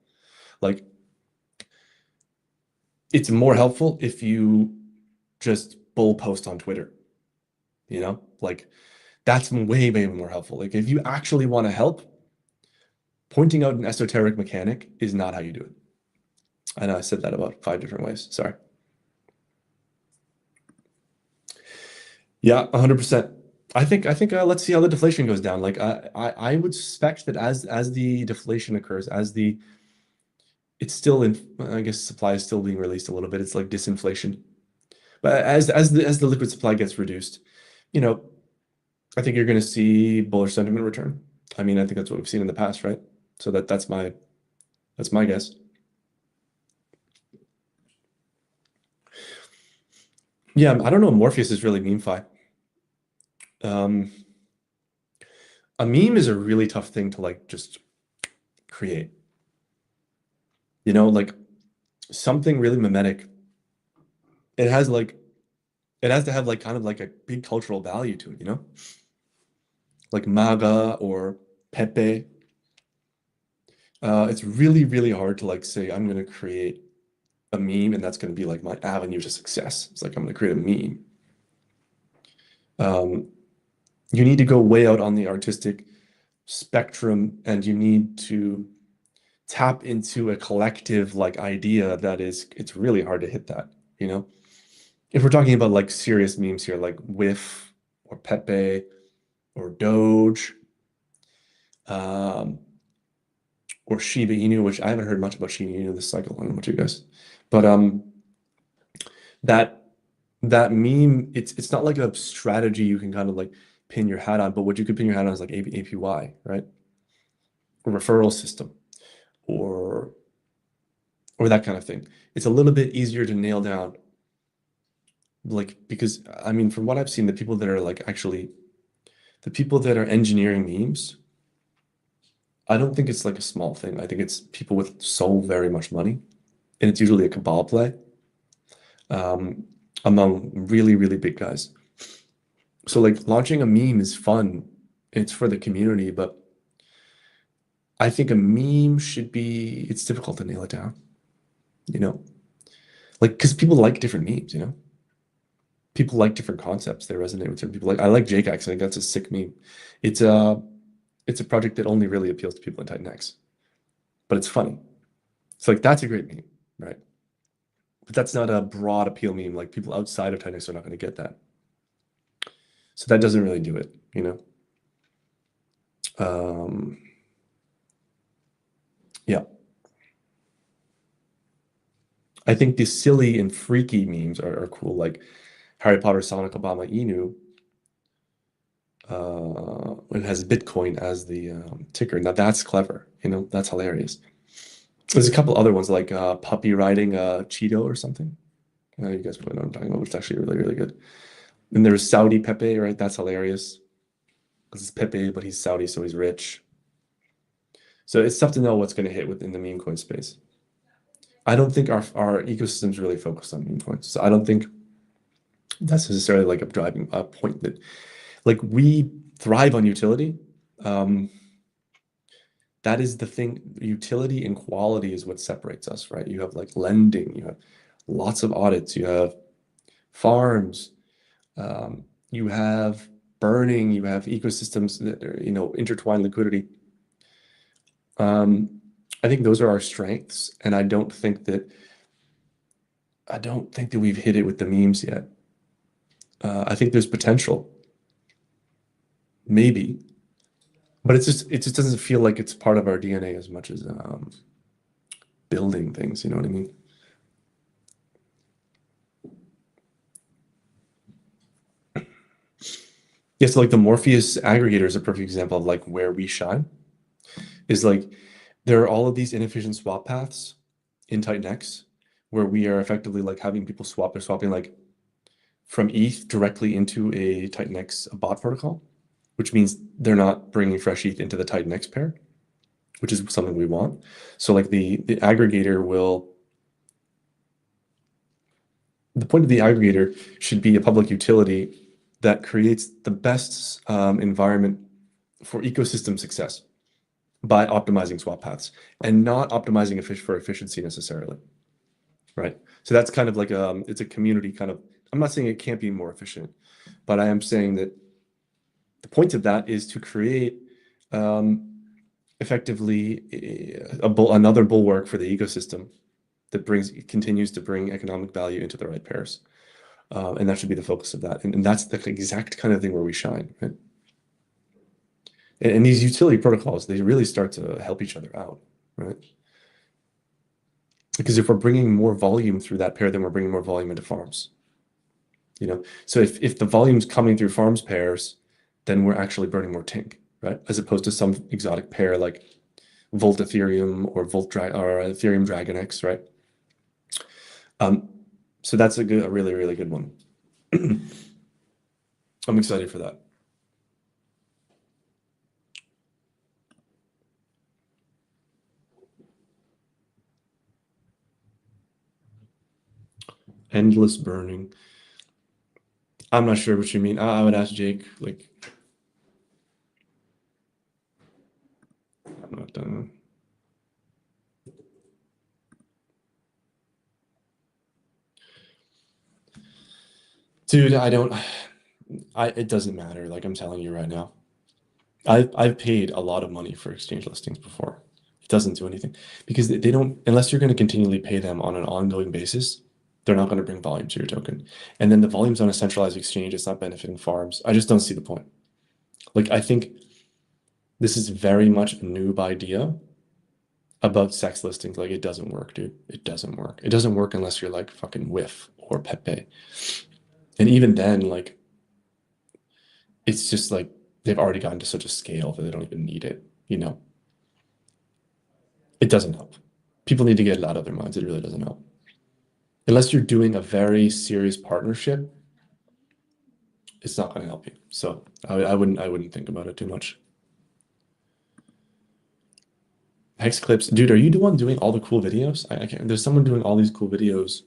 Like, it's more helpful if you just bull post on Twitter, like that's way, way more helpful. Like, if you actually want to help, pointing out an esoteric mechanic is not how you do it. I know I said that about 5 different ways. Sorry. Yeah, 100%. I think let's see how the deflation goes down. Like I would suspect that as the deflation occurs, it's still in, I guess supply is still being released a little bit. It's like disinflation. But as the liquid supply gets reduced, you know, I think you're going to see bullish sentiment return. I mean, I think that's what we've seen in the past, right? So that's my guess. Yeah, I don't know. Morpheus is really meme-fi. Um, a meme is a really tough thing to like just create. Like something really mimetic. It has like it has to have like kind of like a big cultural value to it, like MAGA or Pepe. It's really, really hard to like say I'm going to create a meme and that's going to be like my avenue to success. It's like I'm going to create a meme. You need to go way out on the artistic spectrum and you need to tap into a collective like idea it's really hard to hit that, If we're talking about like serious memes here, like Whiff or Pepe or Doge, or Shiba Inu, which I haven't heard much about Shiba Inu this cycle. I don't know about you guys, but that that meme, it's not like a strategy you can kind of like pin your hat on, but what you could pin your hat on is like APY, right? A referral system, or that kind of thing. It's a little bit easier to nail down, like because I mean, from what I've seen, the people that are like actually the people that are engineering memes, I don't think it's like a small thing. I think it's people with so very much money, and it's usually a cabal play um, among really, really big guys. So like launching a meme is fun. It's for the community, but I think a meme it's difficult to nail it down, you know? Like, because people like different memes, People like different concepts. They resonate with certain people. Like I like JKX. I think that's a sick meme. It's a it's a project that only really appeals to people in Titan X, but it's funny. So like that's a great meme, right? But that's not a broad appeal meme. Like people outside of Titan X are not going to get that. So that doesn't really do it. Um, yeah. I think the silly and freaky memes are cool, like Harry Potter, Sonic, Obama, Inu. It has Bitcoin as the ticker. Now that's clever. That's hilarious. There's a couple other ones like puppy riding a Cheeto or something. You guys probably know what I'm talking about, which is actually really, really good. And there's Saudi Pepe, right? That's hilarious. This is Pepe, but he's Saudi, so he's rich. So it's tough to know what's going to hit within the meme coin space. I don't think our ecosystem is really focused on meme coins. So I don't think that's necessarily like a driving point that like we thrive on utility. That is the thing. Utility and quality is what separates us, right? You have like lending, you have lots of audits, you have farms, you have burning, you have ecosystems that are, intertwined liquidity. I think those are our strengths, and I don't think that we've hit it with the memes yet. I think there's potential, maybe, but it just doesn't feel like it's part of our DNA as much as building things. You know what I mean? Yeah, so like the Morpheus aggregator is a perfect example of like where we shine. Is like there are all of these inefficient swap paths in Titanx where we are effectively like having people swap. They're swapping like from ETH directly into a Titanx bot protocol, which means they're not bringing fresh ETH into the Titanx pair, which is something we want. So like the aggregator will, the point of the aggregator should be a public utility that creates the best environment for ecosystem success by optimizing swap paths and not optimizing for efficiency necessarily, right? So that's kind of like it's a community kind of. I'm not saying it can't be more efficient, but I am saying that the point of that is to create effectively another bulwark for the ecosystem that continues to bring economic value into the right pairs. And that should be the focus of that. And that's the exact kind of thing where we shine, right? And these utility protocols, they really start to help each other out, right? Because if we're bringing more volume through that pair, then we're bringing more volume into farms. So if the volume's coming through farms pairs, then we're actually burning more tink, right? As opposed to some exotic pair like Volt Ethereum or Ethereum Dragon X, right? So that's a really, really good one. I'm excited for that. Endless burning. I'm not sure what you mean. I would ask Jake, like, I'm not done. Dude, it doesn't matter. Like I'm telling you right now. I've paid a lot of money for exchange listings before. It doesn't do anything because they don't, unless you're going to continually pay them on an ongoing basis, they're not going to bring volume to your token. And then the volume's on a centralized exchange. It's not benefiting farms. I just don't see the point. Like, I think this is very much a noob idea about sex listings. Like, it doesn't work, dude. It doesn't work. It doesn't work unless you're like fucking Whiff or Pepe. And even then, like, it's just like they've already gotten to such a scale that they don't even need it, you know? It doesn't help. People need to get it out of their minds. It really doesn't help. Unless you're doing a very serious partnership, it's not going to help you. So I wouldn't think about it too much. Hex clips, dude. Are you the one doing all the cool videos? I can't. There's someone doing all these cool videos,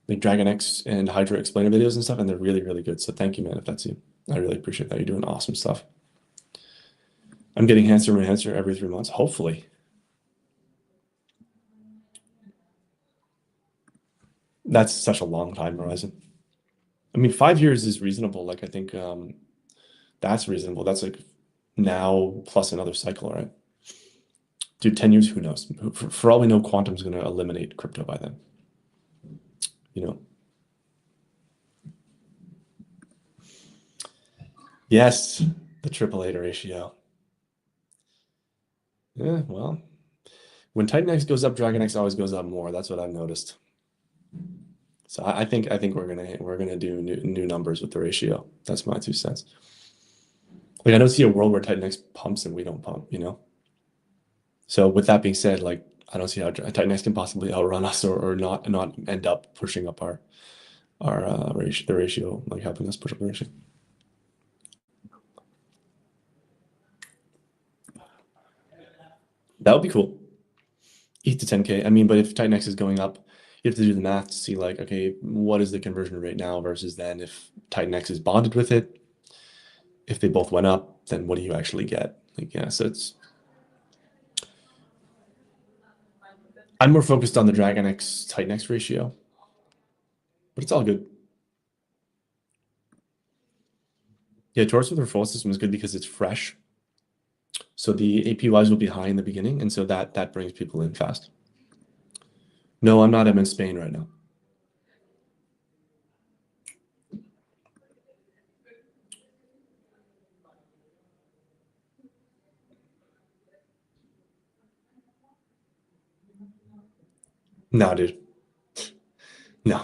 like Dragon X and Hydra explainer videos and stuff, and they're really, really good. So thank you, man. If that's you, I really appreciate that. You're doing awesome stuff. I'm getting handsomer and handsomer every 3 months. Hopefully, that's such a long time horizon. I mean, 5 years is reasonable. Like I think that's reasonable. That's like now plus another cycle, right? Dude, 10 years, who knows? For all we know, quantum's going to eliminate crypto by then. You know? Yes, the triple A to ratio. Yeah, well, when Titan X goes up, Dragon X always goes up more. That's what I've noticed. So I think we're gonna do new numbers with the ratio. That's my 2 cents. Like I don't see a world where Titan X pumps and we don't pump, you know? So with that being said, like I don't see how Titan X can possibly outrun us or not end up pushing up our ratio, the ratio, like helping us push up the ratio. That would be cool. 8 to 10K. I mean, but if Titan X is going up, you have to do the math to see like, okay, what is the conversion rate now versus then if Titan X is bonded with it. If they both went up, then what do you actually get? Like, yeah, so I'm more focused on the Dragon X Titan X ratio, but it's all good. Yeah, Taurus with referral system is good because it's fresh. So the APYs will be high in the beginning, and so that brings people in fast. No, I'm not. I'm in Spain right now. No, dude. No.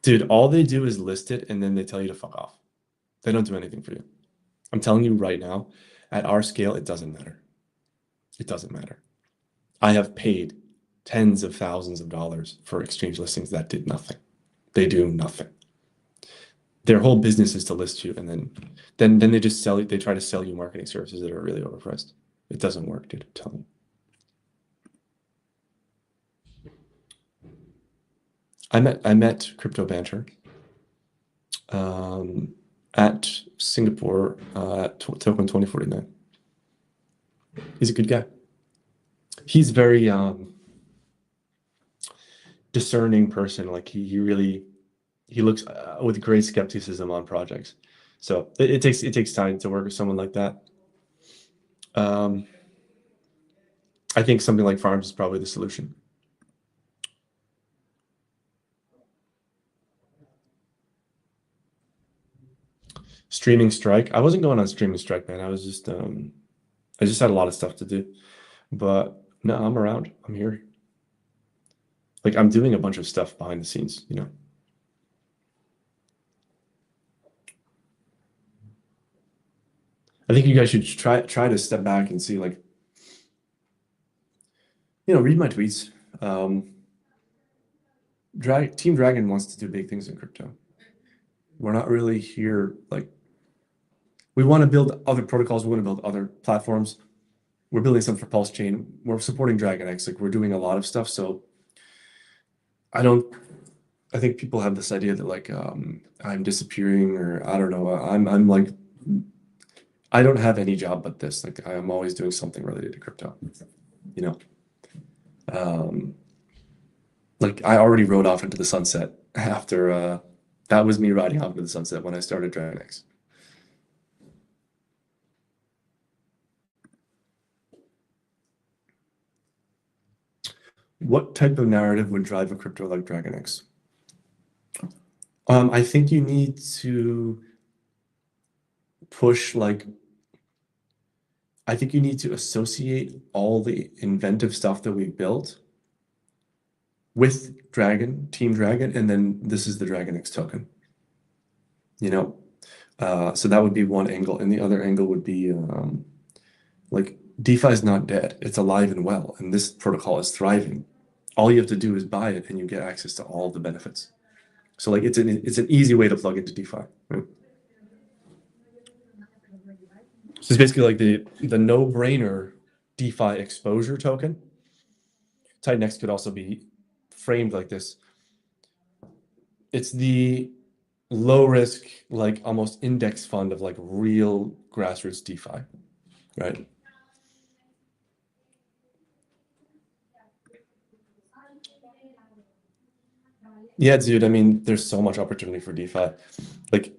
Dude, all they do is list it and then they tell you to fuck off. They don't do anything for you. I'm telling you right now, at our scale, it doesn't matter. It doesn't matter. I have paid tens of thousands of dollars for exchange listings that did nothing. They do nothing. Their whole business is to list you, and then they just sell you. They try to sell you marketing services that are really overpriced. It doesn't work, dude. I'm telling you. I met Crypto Banter at Singapore at Token 2049. He's a good guy. He's very discerning person. Like he looks with great skepticism on projects. So it takes time to work with someone like that. I think something like farms is probably the solution. Streaming strike. I wasn't going on streaming strike, man. I just had a lot of stuff to do. But no, I'm around. I'm here. Like I'm doing a bunch of stuff behind the scenes, you know. I think you guys should try to step back and see like, read my tweets. Team Dragon wants to do big things in crypto. We're not really here like we want to build other protocols, we want to build other platforms. We're building something for Pulse Chain. We're supporting Dragon X. Like we're doing a lot of stuff. So I don't I think people have this idea that like I'm disappearing or I don't know. I'm like I don't have any job but this. Like I'm always doing something related to crypto. You know. Um, like I already rode off into the sunset after that was me riding off into the sunset when I started Dragon X. What type of narrative would drive a crypto like Dragon X? I think you need to push like I think you need to associate all the inventive stuff that we built with Team Dragon, and then this is the Dragon X token. You know, so that would be one angle, and the other angle would be like DeFi is not dead; it's alive and well, and this protocol is thriving. All you have to do is buy it, and you get access to all the benefits. So like it's an easy way to plug into DeFi. Right? So it's basically like the no-brainer DeFi exposure token. Titan X could also be framed like this. It's the low risk, like almost index fund of like real grassroots DeFi, right? Yeah, dude. I mean, there's so much opportunity for DeFi. Like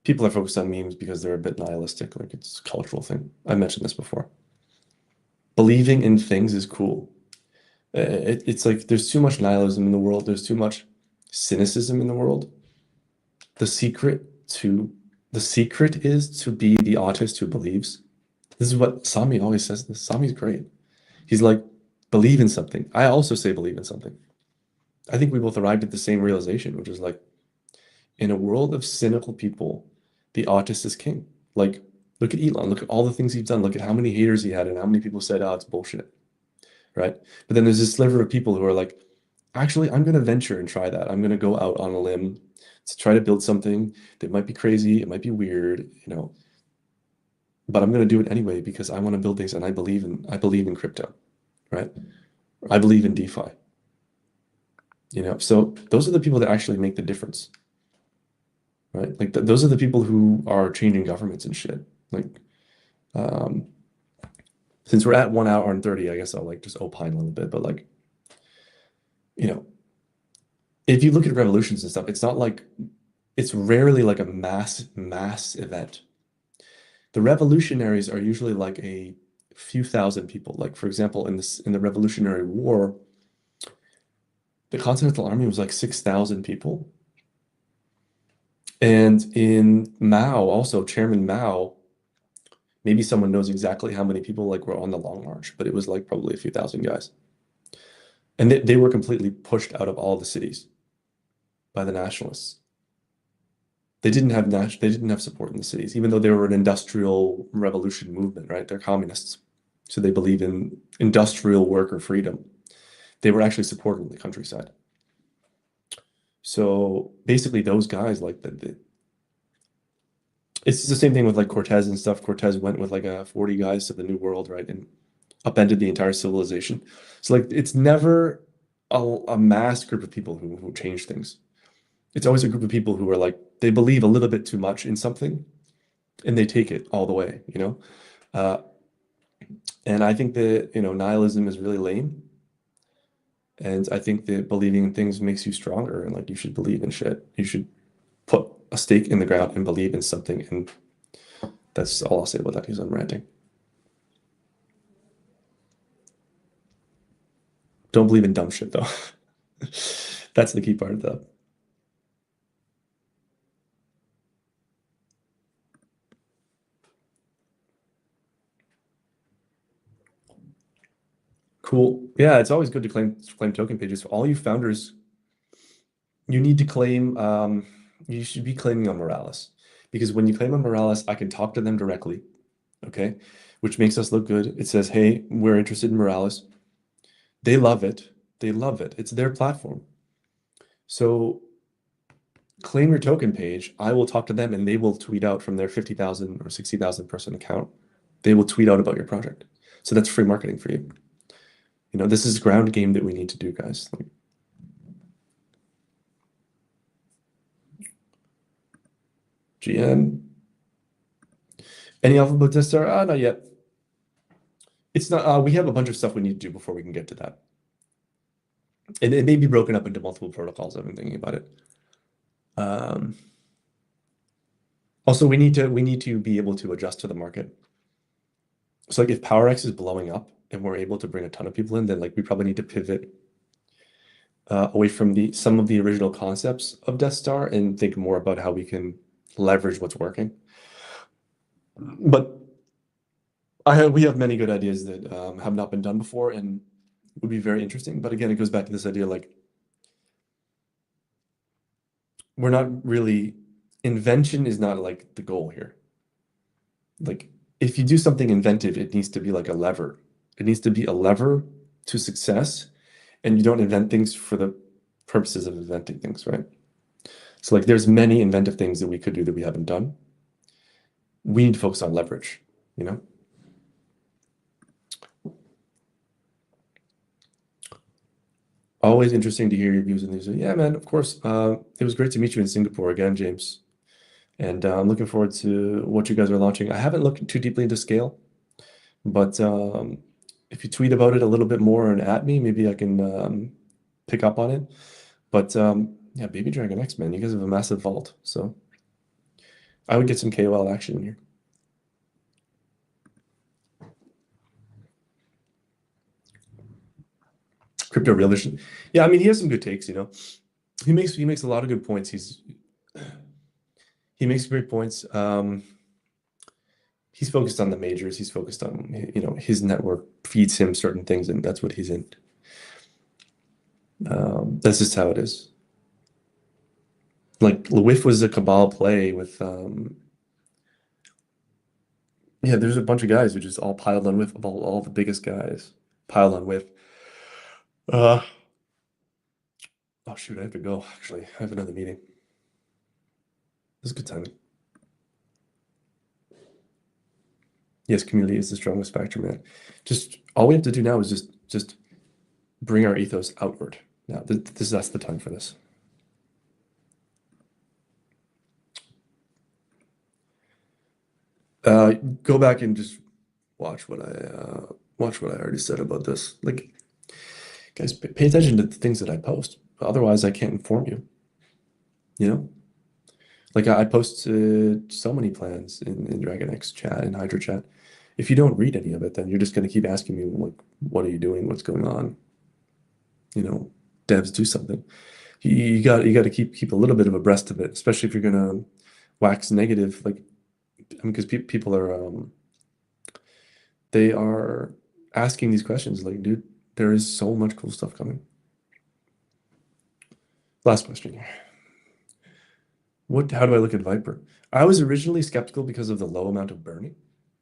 people are focused on memes because they're a bit nihilistic. Like it's a cultural thing. I mentioned this before. Believing in things is cool. It's like there's too much nihilism in the world. There's too much cynicism in the world. The secret to the secret is to be the autist who believes. This is what Sami always says. This Sami's great. He's like, believe in something. I also say believe in something. I think we both arrived at the same realization, which is like, in a world of cynical people, the autist is king. Like, look at Elon. Look at all the things he's done. Look at how many haters he had and how many people said, "Oh, it's bullshit." Right? But then there's this sliver of people who are like, actually, I'm going to venture and try that. I'm going to go out on a limb to try to build something that might be crazy. It might be weird. but I'm going to do it anyway because I want to build things and I believe in crypto, right? I believe in DeFi, you know. So those are the people that actually make the difference, right? Like those are the people who are changing governments and shit. Like, um, since we're at 1 hour and 30, I guess I'll like just opine a little bit, but like, you know, if you look at revolutions and stuff, it's rarely like a mass event. The revolutionaries are usually like a few thousand people. Like for example, in the Revolutionary War, the Continental Army was like 6,000 people. And in Mao, also Chairman Mao, maybe someone knows exactly how many people like were on the Long March, but it was like probably a few thousand guys. And they were completely pushed out of all the cities by the nationalists. They didn't have support in the cities, even though they were an industrial revolution movement, right? They're communists. So they believe in industrial worker freedom. They were actually supported in the countryside. So basically those guys like it's the same thing with like Cortez and stuff. Cortez went with like a 40 guys to the New World, right? And upended the entire civilization. So like it's never a mass group of people who change things. It's always a group of people who are like they believe a little bit too much in something and they take it all the way, you know? Uh, and I think that, you know, nihilism is really lame. And I think that believing in things makes you stronger and like you should believe in shit. You should put a stake in the ground and believe in something. And that's all I'll say about that because I'm ranting. Don't believe in dumb shit though. That's the key part of that. Cool. Yeah, it's always good to claim token pages. For all you founders, you need to claim you should be claiming on Morales. Because when you claim on Morales, I can talk to them directly, okay? Which makes us look good. It says, hey, we're interested in Morales. They love it. They love it. It's their platform. So claim your token page. I will talk to them and they will tweet out from their 50,000 or 60,000 person account. They will tweet out about your project. So that's free marketing for you. You know, this is ground game that we need to do, guys. Like, GM. Any alphabet tests are not yet. It's not. We have a bunch of stuff we need to do before we can get to that. And it may be broken up into multiple protocols. I've been thinking about it. Um, Also, we need to be able to adjust to the market. So like if PowerX is blowing up and we're able to bring a ton of people in, then like we probably need to pivot away from the some of the original concepts of Death Star and think more about how we can leverage what's working. But we have many good ideas that have not been done before and would be very interesting. But again, it goes back to this idea like we're not really invention is not like the goal here. Like if you do something inventive, it needs to be like a lever. It needs to be a lever to success, and you don't invent things for the purposes of inventing things, right? So like there's many inventive things that we could do that we haven't done. We need to focus on leverage, you know? Always interesting to hear your views on these. Yeah, man, of course. It was great to meet you in Singapore again, James. And I'm looking forward to what you guys are launching. I haven't looked too deeply into scale, but if you tweet about it a little bit more and at me, maybe I can pick up on it. But yeah, Baby Dragon X, man, you guys have a massive vault. So I would get some KOL action here. Crypto Revolution. Yeah, I mean, he has some good takes, you know. He makes a lot of good points. He makes great points. He's focused on the majors. He's focused on, you know, his network feeds him certain things, and that's what he's in. That's just how it is. Like Lewif was a cabal play with yeah, there's a bunch of guys who just all piled on with all the biggest guys piled on with. Uh oh shoot, I have to go actually. I have another meeting. This is good timing. Yes, community is the strongest factor, man. Just all we have to do now is just bring our ethos outward. Now, that's the time for this. Go back and just watch what I already said about this. Like, guys, pay attention to the things that I post. Otherwise, I can't inform you. You know, like I posted so many plans in Dragon X chat and Hydra chat. If you don't read any of it, then you're just going to keep asking me like, what are you doing? What's going on? You know, devs do something. You got to keep a little bit of abreast of it, especially if you're gonna wax negative. Like, I mean, because people are they are asking these questions. Like, dude, there is so much cool stuff coming. Last question. How do I look at Viper? I was originally skeptical because of the low amount of burning,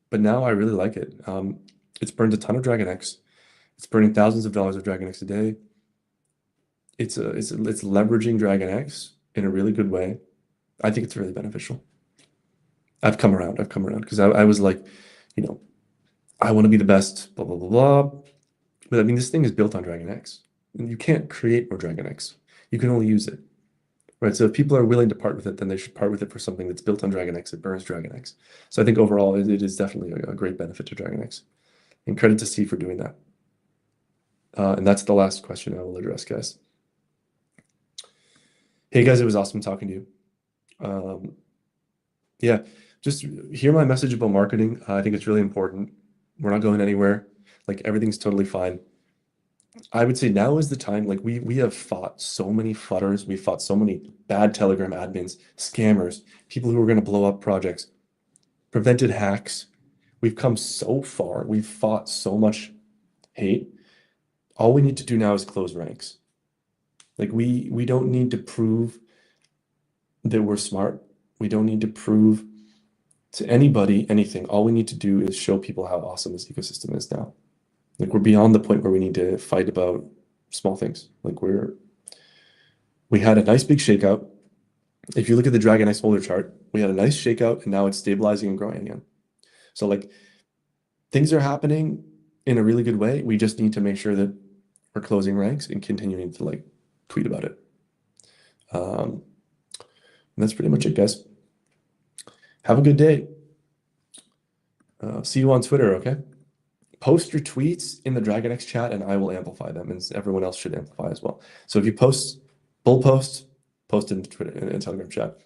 but now I really like it. It's burned a ton of Dragon X. It's burning thousands of dollars of Dragon X a day. It's leveraging Dragon X in a really good way. I think it's really beneficial. I've come around. I've come around because I was like, you know, I want to be the best, blah blah blah blah. But I mean, this thing is built on Dragon X, and you can't create more Dragon X. You can only use it. Right. So if people are willing to part with it, then they should part with it for something that's built on Dragon X. It burns Dragon X. So I think overall it is definitely a great benefit to Dragon X. And credit to C for doing that. And that's the last question I will address, guys. Hey guys, it was awesome talking to you. Yeah, just hear my message about marketing. I think it's really important. We're not going anywhere. Like everything's totally fine. I would say now is the time. Like we have fought so many fudders. We fought so many bad Telegram admins, scammers, people who are going to blow up projects, prevented hacks. We've come so far. We've fought so much hate. All we need to do now is close ranks. Like we don't need to prove that we're smart. We don't need to prove to anybody anything. All we need to do is show people how awesome this ecosystem is now. Like we're beyond the point where we need to fight about small things. Like we had a nice big shakeout. If you look at the Dragon X holder chart, we had a nice shakeout and now it's stabilizing and growing again. So like things are happening in a really good way. We just need to make sure that we're closing ranks and continuing to like tweet about it. And that's pretty much it, guys. Have a good day. See you on Twitter, okay? Post your tweets in the Dragon X chat and I will amplify them, and everyone else should amplify as well. So if you post bull post in Twitter and Telegram chat.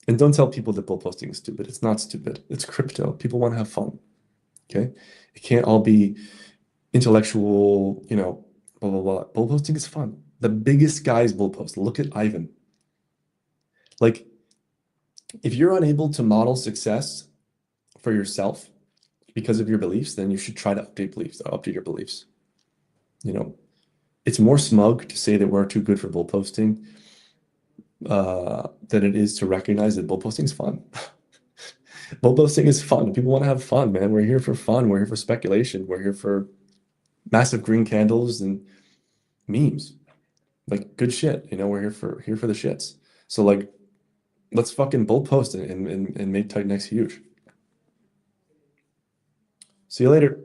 And don't tell people that bull posting is stupid. It's not stupid. It's crypto. People want to have fun. Okay? It can't all be intellectual, blah blah blah. Bull posting is fun. The biggest guys bull post. Look at Ivan. Like, if you're unable to model success for yourself because of your beliefs, then you should try to update your beliefs. It's more smug to say that we're too good for bull posting than it is to recognize that bull posting is fun. Bull posting is fun. People want to have fun, man. We're here for fun. We're here for speculation. We're here for massive green candles and memes. Like good shit. We're here for the shits. So like let's fucking bull post it and make Titan X huge. See you later.